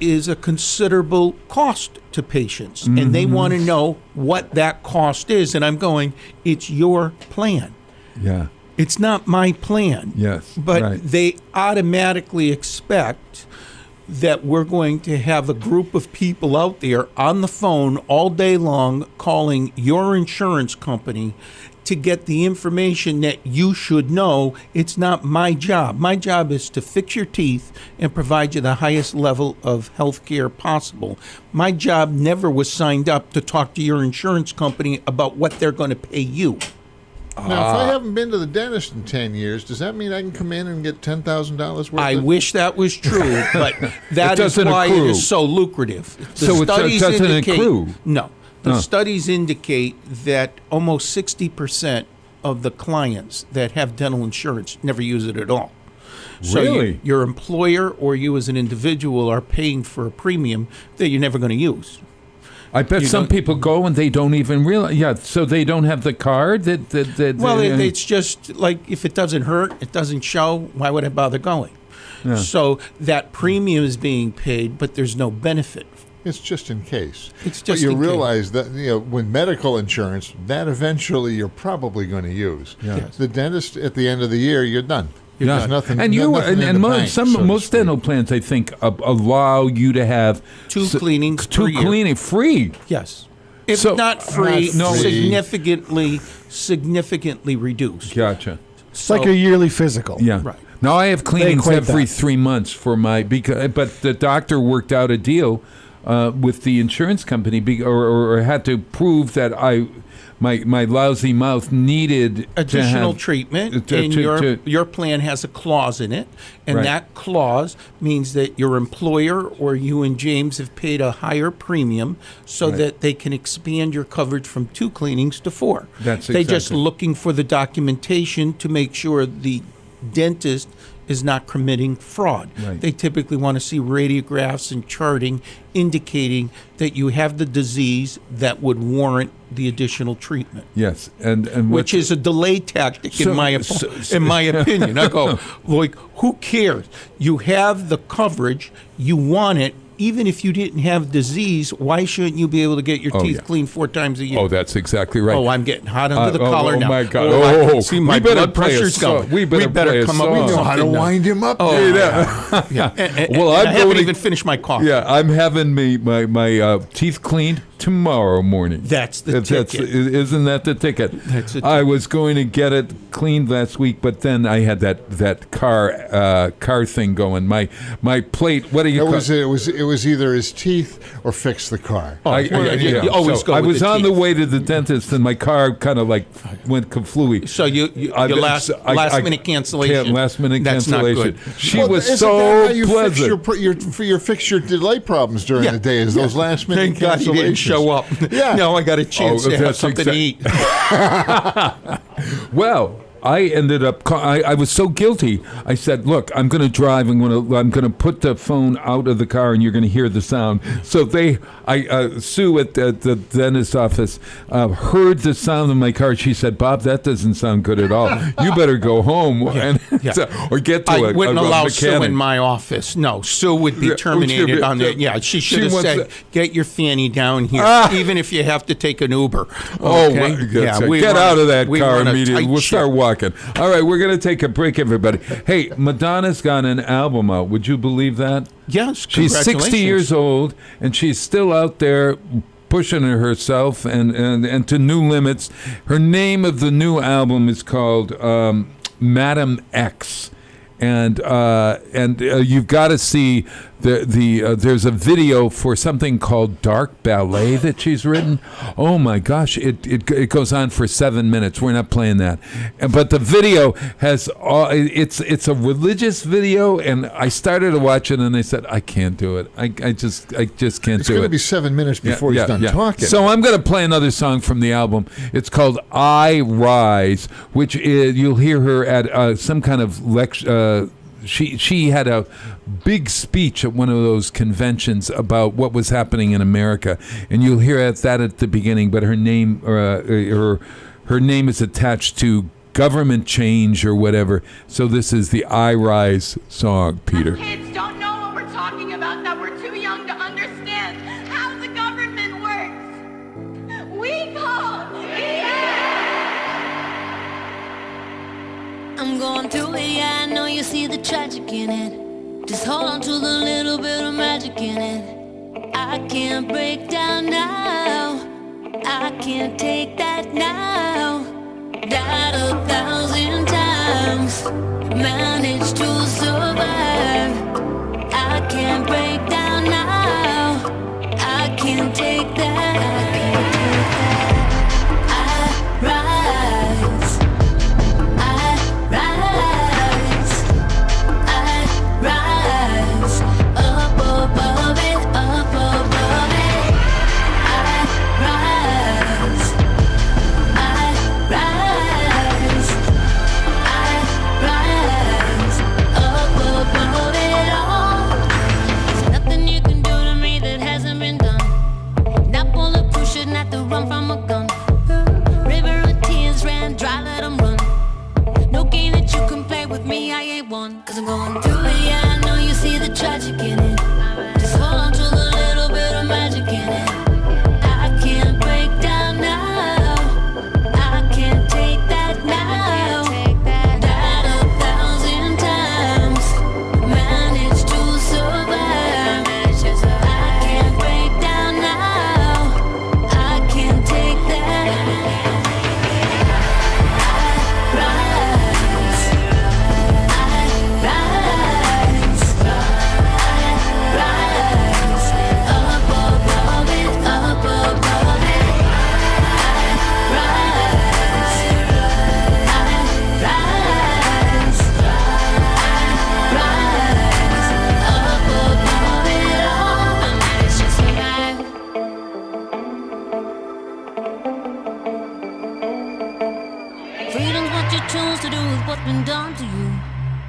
is a considerable cost to patients. And they want to know what that cost is. And I'm going, it's your plan. Yeah. It's not my plan. Yes. But right. they automatically expect that we're going to have a group of people out there on the phone all day long calling your insurance company to get the information that you should know. It's not my job. My job is to fix your teeth and provide you the highest level of health care possible. My job never was signed up to talk to your insurance company about what they're going to pay you. Now, if I haven't been to the dentist in 10 years, does that mean I can come in and get $10,000 worth I of... wish that was true, but that is doesn't why accrue. it is so lucrative. The So it studies doesn't indicate, accrue? No. The studies indicate that almost 60% of the clients that have dental insurance never use it at all. So Really? your employer or you as an individual are paying for a premium that you're never going to use. I bet You some don't- people go and they don't even realize. Yeah, so they don't have the card that Well, it's just like if it doesn't hurt, it doesn't show, why would I bother going? So that premium is being paid, but there's no benefit. It's just in case. It's But just you in case. realize that, with medical insurance, that eventually you're probably going to use. Yeah. Yes. The dentist, at the end of the year, you're done. There's nothing. And nothing in the bank, so to most speak. dental plans, I think, allow you to have Two cleanings per year. cleaning free. Yes. If So- not free, Not free. significantly reduced. Gotcha. It's like a yearly physical. Yeah. Right. Now I have cleanings equate every that. 3 months for but the doctor worked out a deal with the insurance company, or had to prove that my lousy mouth needed Additional to have, treatment, to- and to- your plan has a clause in it, and Right. that clause means that your employer or you and James have paid a higher premium so Right. that they can expand your coverage from 2 cleanings to 4. That's They're just exactly- looking for the documentation to make sure the dentist is not committing fraud. Right. They typically want to see radiographs and charting indicating that you have the disease that would warrant the additional treatment. Yes, and Which is a delay tactic, So- in my opinion. I go, like, who cares? You have the coverage, you want it. Even if you didn't have disease, why shouldn't you be able to get your teeth yeah. cleaned 4 times a year? Oh, that's exactly right. Oh, I'm getting hot under the collar oh now. my God! I Oh, can see my we better blood play a pressure's song. going. We better play a come up song. with We know how to something now. wind him up. Oh, there. yeah. Well, I I'm haven't going to- even finished my coffee. Yeah, I'm having my teeth cleaned tomorrow morning. That's the ticket. Isn't that the ticket? That's the I was going to get it cleaned last week, but then I had that car thing going. My plate. What do you It call was either his teeth or fix the car. you always go I with was the on the teeth. way to the dentist, and my car kind of like went kaflooey. So your last minute cancellation. Last minute that's cancellation. Not good. She Well, was isn't so that how you pleasant. fix your delay problems during Yeah. the day? Is those last minute Thank God he didn't cancellations? show up. Yeah. Now I got a chance to have that's something to eat. Well, I ended up. I was so guilty. I said, "Look, I'm going to drive. I'm going to put the phone out of the car, and you're going to hear the sound." So Sue at the dentist's office heard the sound of my car. She said, "Bob, that doesn't sound good at all. You better go home or get to I a wouldn't a allow Sue mechanic." in my office. No, Sue would be Yeah, terminated on yeah. that. Yeah, she should She have wants said, to- "Get your fanny down here, even if you have to take an Uber." Oh, Okay? my God. we Get run out a- of that we car run a immediately. tight We'll ship. start walking. All right, we're going to take a break, everybody. Hey, Madonna's got an album out. Would you believe that? Yes, She's 60 congratulations. years old, and she's still out there pushing herself and to new limits. Her name of the new album is called Madam X. And you've got to see there's a video for something called Dark Ballet that she's written. Oh my gosh, it goes on for 7 minutes. We're not playing that, but the video has it's a religious video, and I started to watch it and I said I can't do it. I just can't It's do going to it. be 7 minutes before he's done talking. So I'm going to play another song from the album. It's called I Rise, which is, you'll hear her at some kind of lecture. She had a big speech at one of those conventions about what was happening in America, and you'll hear that at the beginning. But her name is attached to government change or whatever. So this is the I Rise song, Peter. Kids don't know what we're talking about, that we're too young to understand how the government works. We call I'm going through it, yeah, I know you see the tragic in it. Just hold on to the little bit of magic in it. I can't break down now. I can't take that now. Died 1,000 times, managed to survive. I can't break down now. I can't take that. I can't take that. I rise. Up above it, up above it. I rise, up above it all. There's nothing you can do to me that hasn't been done. Not bulletproof, shouldn't have to run from a gun. River of tears ran dry, let 'em run. No game that you can play with me, I ain't one. Cause I'm going through it, yeah, I know you see the tragic in it. Just hold on to the little bit of magic in it. I can't break down now. I can't take that now. Died 1,000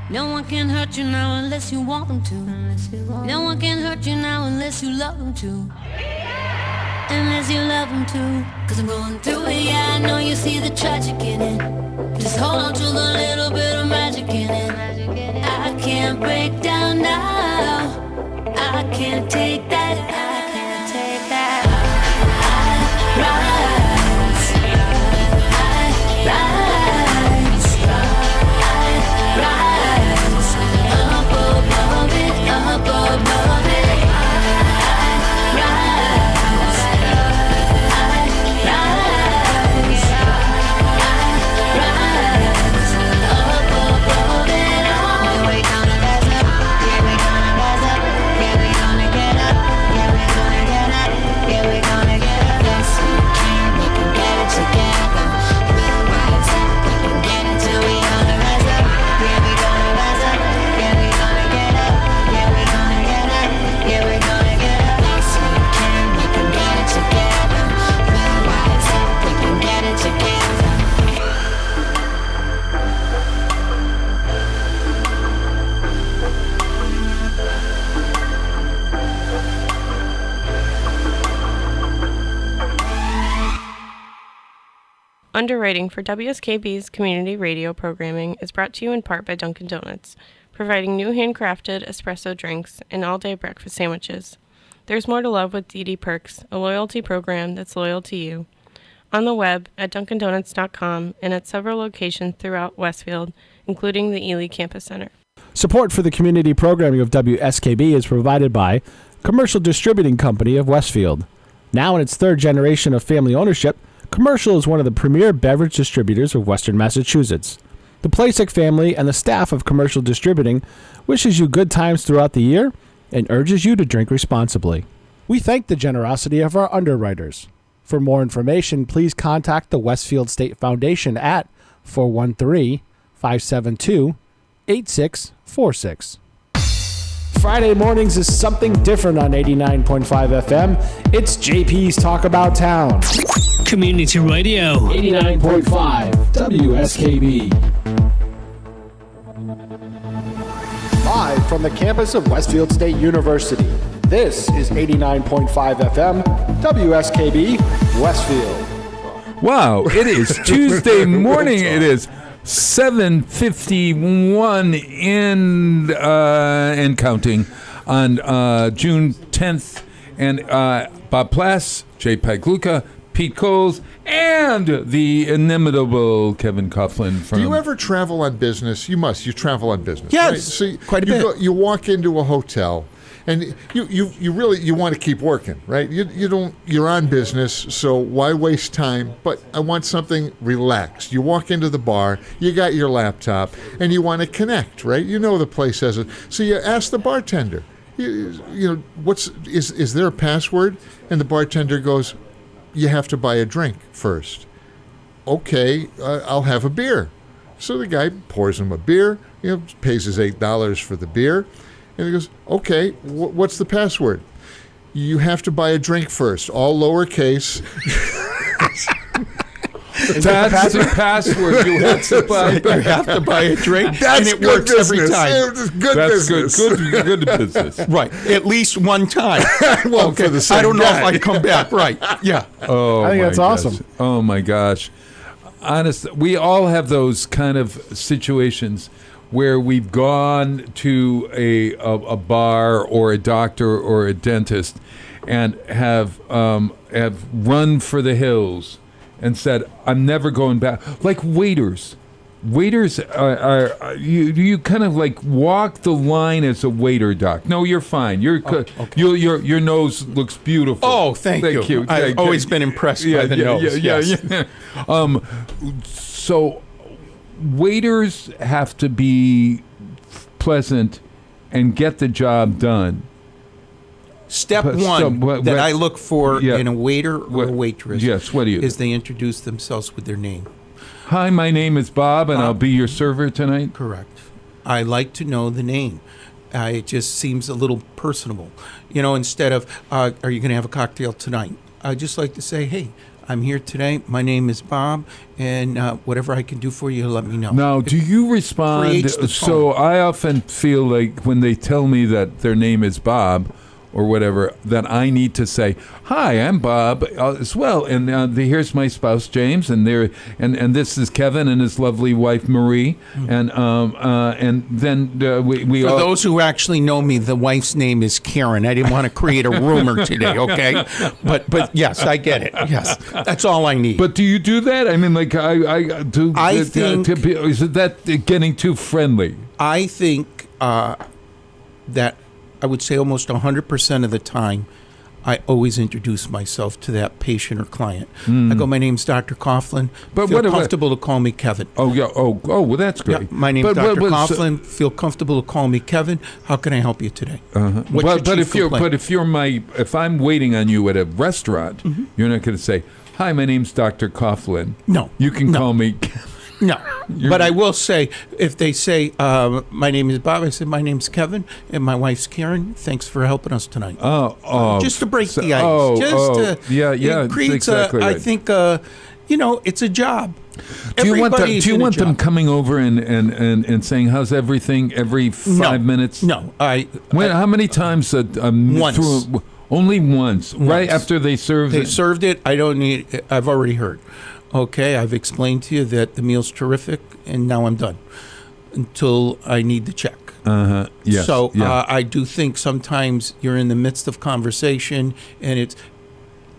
No one can hurt you now unless you want them to. No one can hurt you now unless you love them to. Unless you love them to. Cause I'm going through it, yeah, I know you see the tragic in it. Just hold on to the little bit of magic in it. I can't break down now. I can't take that. I can't take that. I rise. I rise. I rise. Up above it. Up above it. I rise. Underwriting for WSKB's community radio programming is brought to you in part by Dunkin' Donuts, providing new handcrafted espresso drinks and all-day breakfast sandwiches. There's more to love with DD Perks, a loyalty program that's loyal to you. On the web at DunkinDonuts.com and at several locations throughout Westfield, including the Ely Campus Center. Support for the community programming of WSKB is provided by Commercial Distributing Company of Westfield. Now in its third generation of family ownership, Commercial is one of the premier beverage distributors of Western Massachusetts. The Plasek family and the staff of Commercial Distributing wishes you good times throughout the year and urges you to drink responsibly. We thank the generosity of our underwriters. For more information, please contact the Westfield State Foundation at 413-572-8646. Friday mornings is something different on 89.5 FM. It's JP's Talk About Town. Community Radio. 89.5 WSKB. Live from the campus of Westfield State University, this is 89.5 FM WSKB Westfield. Wow, it is Tuesday morning. It is 7:51 and counting on June 10th. And Bob Plass, Jay Pagluka, Pete Coles, and the inimitable Kevin Coughlin from... Do you ever travel on business? You must. You travel on business. Yes, right? So quite a bit. You walk into a hotel, and you really want to keep working, right? You're on business, so why waste time? But I want something relaxed. You walk into the bar, you got your laptop, and you want to connect, right? You know the place has it, so you ask the bartender. You know, is there a password? And the bartender goes, you have to buy a drink first. Okay, I'll have a beer. So the guy pours him a beer, pays his $8 for the beer, and he goes, okay, what's the password? You have to buy a drink first, all lowercase. That's the password. You have to buy a drink. And it works every time. That's business. Good business. Right. At least one time. Well, okay. For the same I don't know guy. if I'd come back. Right. Yeah. Oh, I think that's gosh. awesome. Oh, my gosh. Honestly, we all have those kind of situations where we've gone to a bar or a doctor or a dentist and have run for the hills and said, I'm never going back. Like waiters. Waiters are you kind of like walk the line as a waiter, Doc. No, you're fine. Okay. Your nose looks beautiful. Oh, thank you. I've always been impressed by the nose. Yeah. So waiters have to be pleasant and get the job done. Step one that I look for in a waiter or a waitress is they introduce themselves with their name. Hi, my name is Bob, and I'll be your server tonight. Correct. I like to know the name. It just seems a little personable. Instead of, are you going to have a cocktail tonight? I just like to say, hey, I'm here today. My name is Bob, and whatever I can do for you, let me know. Now, do you respond? creates the So tone. I often feel like when they tell me that their name is Bob or whatever, that I need to say, "Hi, I'm Bob," as well. And here's my spouse James, and this is Kevin and his lovely wife Marie, and then we For all. those who actually know me, the wife's name is Karen. I didn't want to create a rumor today, okay? But yes, I get it. Yes, that's all I need. But do you do that? I mean, like I do. I think- is that getting too friendly? I think that I would say almost 100% of the time, I always introduce myself to that patient or client. I go, my name's Dr. Coughlin. But feel what- comfortable to call me Kevin. Oh yeah. Oh, well, that's great. Yeah, my name's But- Dr. but- Coughlin. Feel comfortable to call me Kevin. How can I help you today? What's your But chief complaint? if I'm waiting on you at a restaurant, you're not going to say, "Hi, my name's Dr. Coughlin." No. You can No. call me. No, but I will say, if they say, my name is Bob, I said, my name's Kevin, and my wife's Karen. Thanks for helping us tonight. Just to break the ice. Yeah, It creates exactly I right. think, it's a job. Do you want them? Everybody's Do you in a want them job. coming over and saying, "How's everything?" every 5 minutes? No, How many times? Once. Only once, right Once. after they serve They it. served it. I don't need. I've already heard. Okay, I've explained to you that the meal's terrific, and now I'm done until I need the check. Yes. So yeah. I do think sometimes you're in the midst of conversation, and it's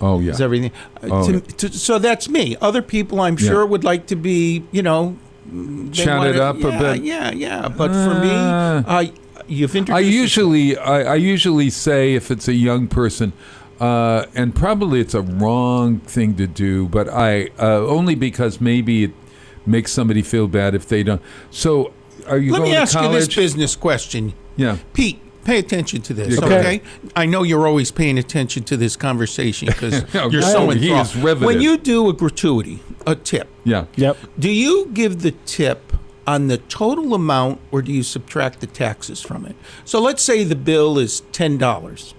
oh yeah. everything. Oh, So that's me. Other people, I'm sure, would like to be, they Chat it wanna- up a bit. Yeah. But for me, you've introduced. I usually say if it's a young person, and probably it's a wrong thing to do, but I only because maybe it makes somebody feel bad if they don't. So are you Let going me to ask you college? this business question. Yeah. Pete, pay attention to this, Okay. okay? I know you're always paying attention to this conversation because Oh, you're yeah. so He enthralled. is riveted. When you do a gratuity, a tip, Yeah. Yep. do you give the tip on the total amount or do you subtract the taxes from it? So let's say the bill is $10,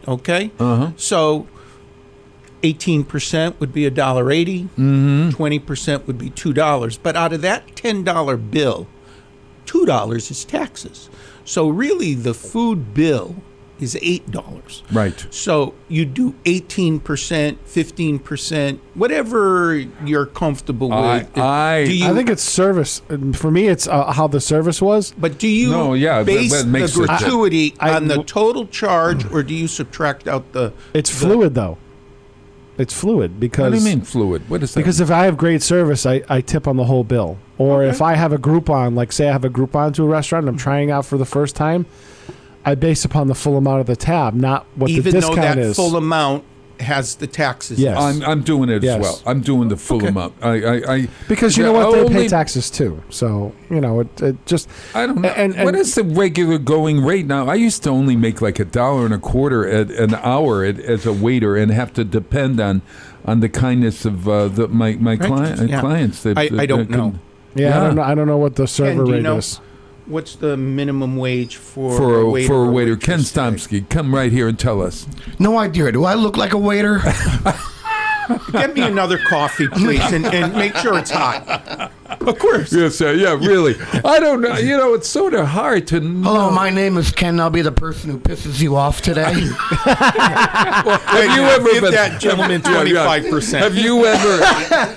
okay? So 18% would be $1.80, 20% would be $2. But out of that $10 bill, $2 is taxes. So really the food bill is $8. Right. So you do 18%, 15%, whatever you're comfortable with. I Do I think it's service. For me, it's how the service was. But do you No, yeah, base that the makes it- gratuity I- on the total charge, or do you subtract out the? It's fluid, though. It's fluid because. What do you mean fluid? What is that? Because if I have great service, I tip on the whole bill. Or if I have a Groupon, like say I have a Groupon to a restaurant and I'm trying out for the first time, I base upon the full amount of the tab, not what Even the though discount that is. full amount has the taxes. Yes. I'm doing it Yes. as well. I'm doing the full amount. I Because you yeah, know what, they only- pay taxes too. So it just. I don't know. And What is the regular going rate now? I used to only make like $1.25 an hour as a waiter, and have to depend on the kindness of my Yeah. clients. That, I don't that know. can- Yeah, I don't know what the server do you rate know? is. What's the minimum wage for For waiter a or waiter, Ken waitress today? Stomsky, come right here and tell us. No idea. Do I look like a waiter? Get me another coffee, please, and make sure it's hot. Of course. Yes, yeah, really. I don't know. It's sort of hard to know. Hello, my name is Ken. I'll be the person who pisses you off today. Have you ever Give been that gentleman 25%.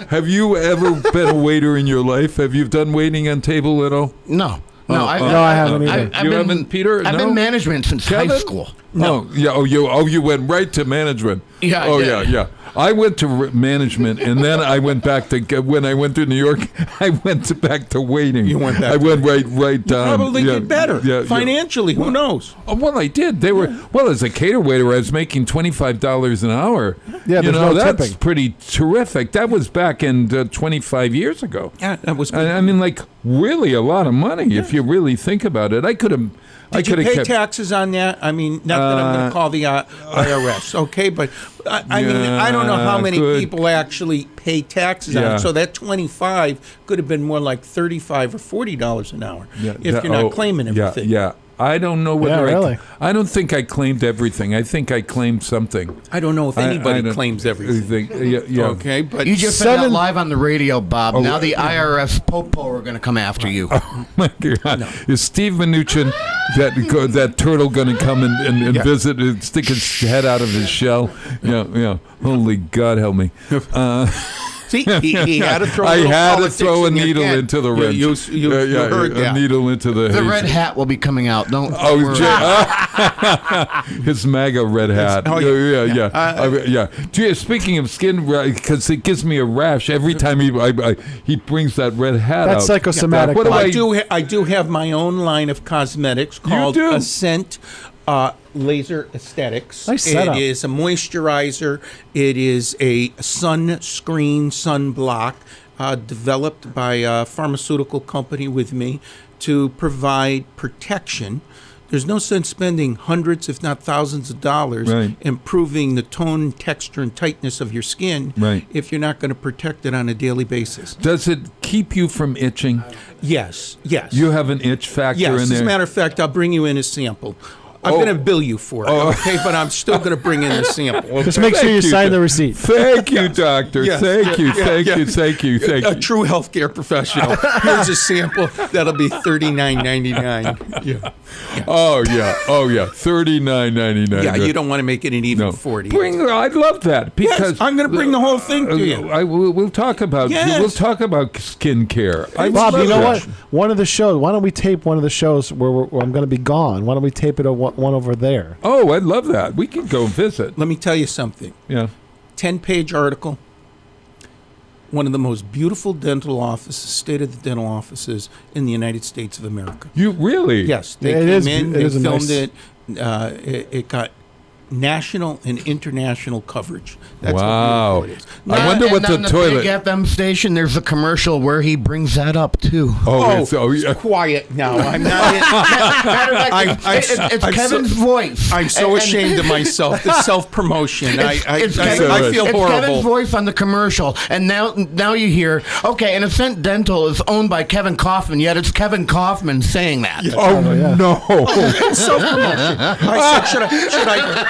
Have you ever been a waiter in your life? Have you done waiting on table at all? No. No, I haven't either. I've You been, haven't, Peter? I've No? been management since Kevin? high school. No. Oh, yeah. You went right to management. Yeah, I Oh, did. yeah. I went to management, and then I went back to when I went to New York. I went back to waiting. You went back I to- went right down. Probably yeah, did better yeah, financially. Who knows? Oh, well, I did. They were as a cater waiter, I was making $25 an hour. Yeah, there's no that's tipping. pretty terrific. That was back in 25 years ago. Yeah, that was. I mean, like really a lot of money if you really think about it. I could have. Did you pay taxes on that? I mean, not that I'm going to call the IRS, okay? But I mean, I don't know how many good. people actually pay taxes on Yeah. it. So that 25 could have been more like $35 or $40 an hour if that- you're not claiming everything. Yeah. I don't know whether really? I don't think I claimed everything. I think I claimed something. I don't know if anybody claims everything. Yeah. Okay, but You just said that live on the radio, Bob. Now the IRS Popo are going to come after you. Oh my God! Is Steve Mnuchin, that turtle, going to come and visit and stick his head out of his shell? Yeah. Holy God, help me! See, he had to throw. I had to politics throw a in there. needle into the wrench. You heard a that. needle into the. The red hat will be coming out. Don't. His MAGA red hat. Speaking of skin, because it gives me a rash every time he brings that red hat out. That's psychosomatic. What I do have my own line of cosmetics called Ascent Laser Aesthetics. Nice setup. It is a moisturizer. It is a sunscreen sunblock developed by a pharmaceutical company with me to provide protection. There's no sense spending hundreds, if not thousands of dollars improving the tone, texture, and tightness of your skin if you're not going to protect it on a daily basis. Does it keep you from itching? Yes. You have an itch factor in there? Yes, as a matter of fact, I'll bring you in a sample. I'm going to bill you for it, okay? But I'm still going to bring in the sample. Okay? Just make sure you sign the receipt. Thank you, doctor. Yes, Thank you. A true healthcare professional. Here's a sample. That'll be $39.99. Yeah. Oh yeah, $39.99. Yeah, you don't want to make it an even 40. I'd love that because I'm going to bring the whole thing to you. We'll talk about skincare. Bob, you know what? One of the shows. Why don't we tape one of the shows where I'm going to be gone? Why don't we tape it one over there? Oh, I'd love that. We can go visit. Let me tell you something. Yeah. 10-page article. One of the most beautiful dental offices, state-of-the-dental offices in the United States of America. You really? Yes. They came in, they filmed it. It got national and international coverage. That's wow. How it is. I wonder what the toilet. Big FM station, there's a commercial where he brings that up too. Quiet now. I'm not. It's Kevin's voice. I'm so ashamed of myself. The self-promotion. I feel horrible. It's Kevin's voice on the commercial, and now you hear. Okay, and Ascent Dental is owned by Kevin Kaufman, yet it's Kevin Kaufman saying that. Yes. No. Self-promotion. I said,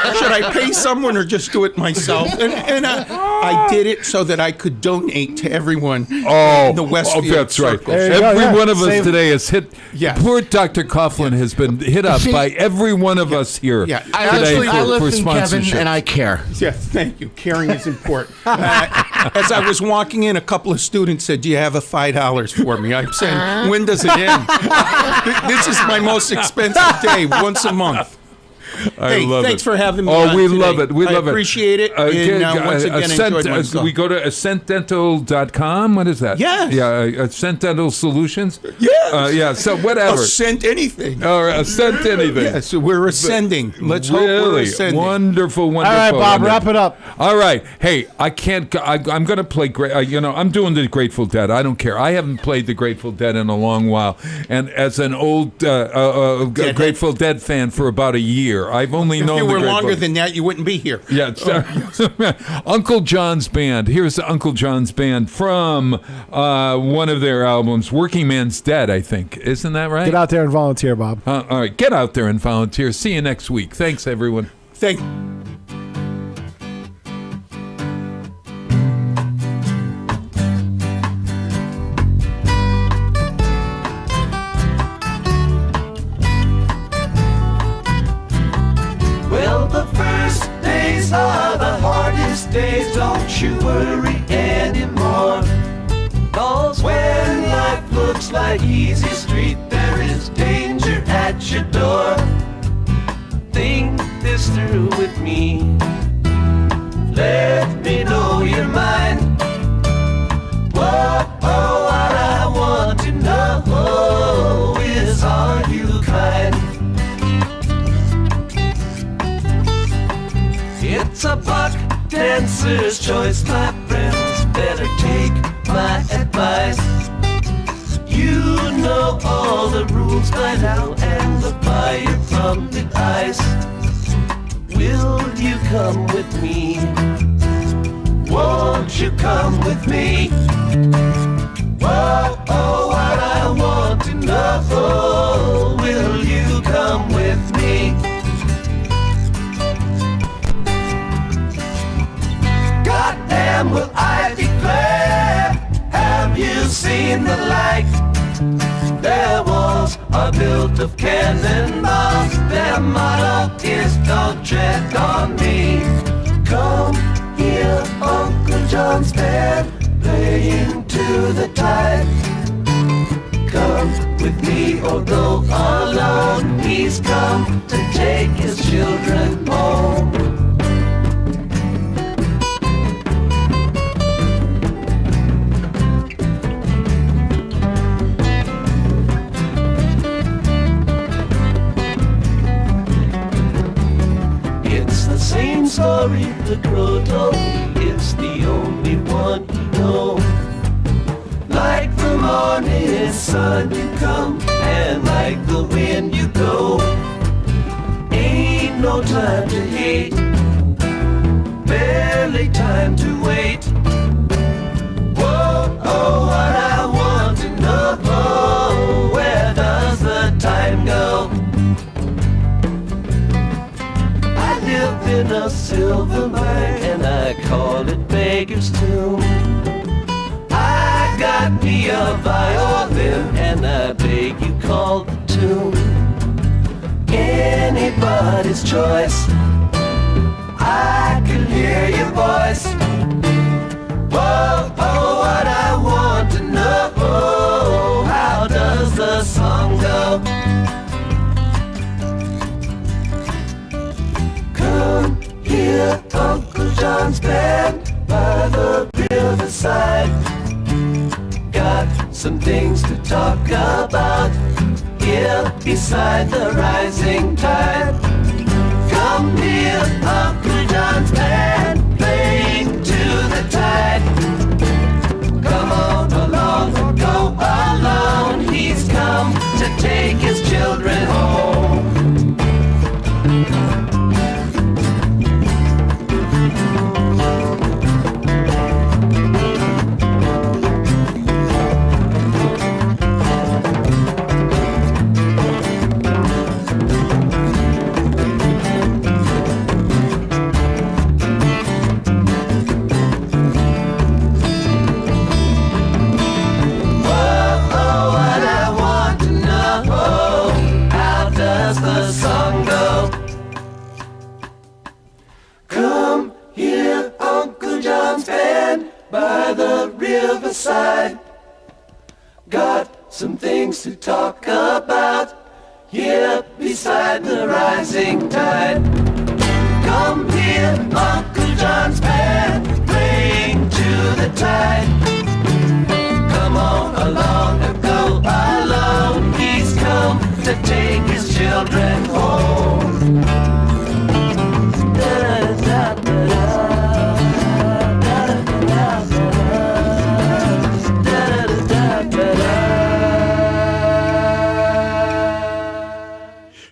should I pay someone or just do it myself? And I did it so that I could donate to everyone in the Westfield that's right. circle. Every one of us today is hit. Yes. Poor Dr. Coughlin has been hit up by every one of us here today I for listen, sponsorship. Kevin, and I care. Yes, thank you. Caring is important. As I was walking in, a couple of students said, "Do you have a $5 for me?" I'm saying, "When does it end?" This is my most expensive day, once a month. I love thanks it. for having me on we today. love it. We love it. I appreciate it. And once again, enjoyed myself. We go to AscentDental.com. What is that? Yes. Yeah, Ascent Dental Solutions. Yes. So whatever. Ascent anything. Or Ascent anything. Yes, we're ascending. Let's hope we're ascending. Wonderful. All right, Bob, wrap it up. All right. Hey, I can't. I'm going to play. I'm doing the Grateful Dead. I don't care. I haven't played the Grateful Dead in a long while, and as an old Grateful Dead fan for about a year, I've only known. If you were Grateful longer than that, you wouldn't be here. Yeah. Uncle John's Band. Here's Uncle John's Band from one of their albums, Working Man's Dead, I think. Isn't that right? Get out there and volunteer, Bob. All right. Get out there and volunteer. See you next week. Thanks, everyone. Thank are the hardest days, don't you worry anymore. 'Cause when life looks like easy street, there is danger at your door. Think this through with me. Let me know your mind. Whoa, what I want to know is, are you kind? It's a buck dancer's choice, my friends. Better take my advice. You know all the rules by now, and the fire from the ice. Will you come with me? Won't you come with me? Whoa, what I want to know. Will you come built of cannonballs. Their motto is don't tread on me. Come here, Uncle John's band, playing to the tide. Come with me or go alone. He's come to take his children home. It's the same story the crow told me. It's the only one he knows. Like the morning sun you come, and like the wind you go. Ain't no time to hate, barely time to wait. Whoa, oh, what I want to know, where does the time go? I live in a silver mine, and I call it Beggar's Tomb. Got me a violin, and I beg you call the tune. Anybody's choice, I can hear your voice. Whoa, oh, what I want to know, how does the song go? Come here, Uncle John's band, by the riverside. Got some things to talk about here beside the rising tide. Come here, Uncle John's band, playing to the tide. Come on along or go alone. He's come to take his children home. By the riverside, got some things to talk about here beside the rising tide. Come here, Uncle John's band, playing to the tide. Come on along and go alone. He's come to take his children home. Da-da-da-da-da.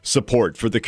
Support for the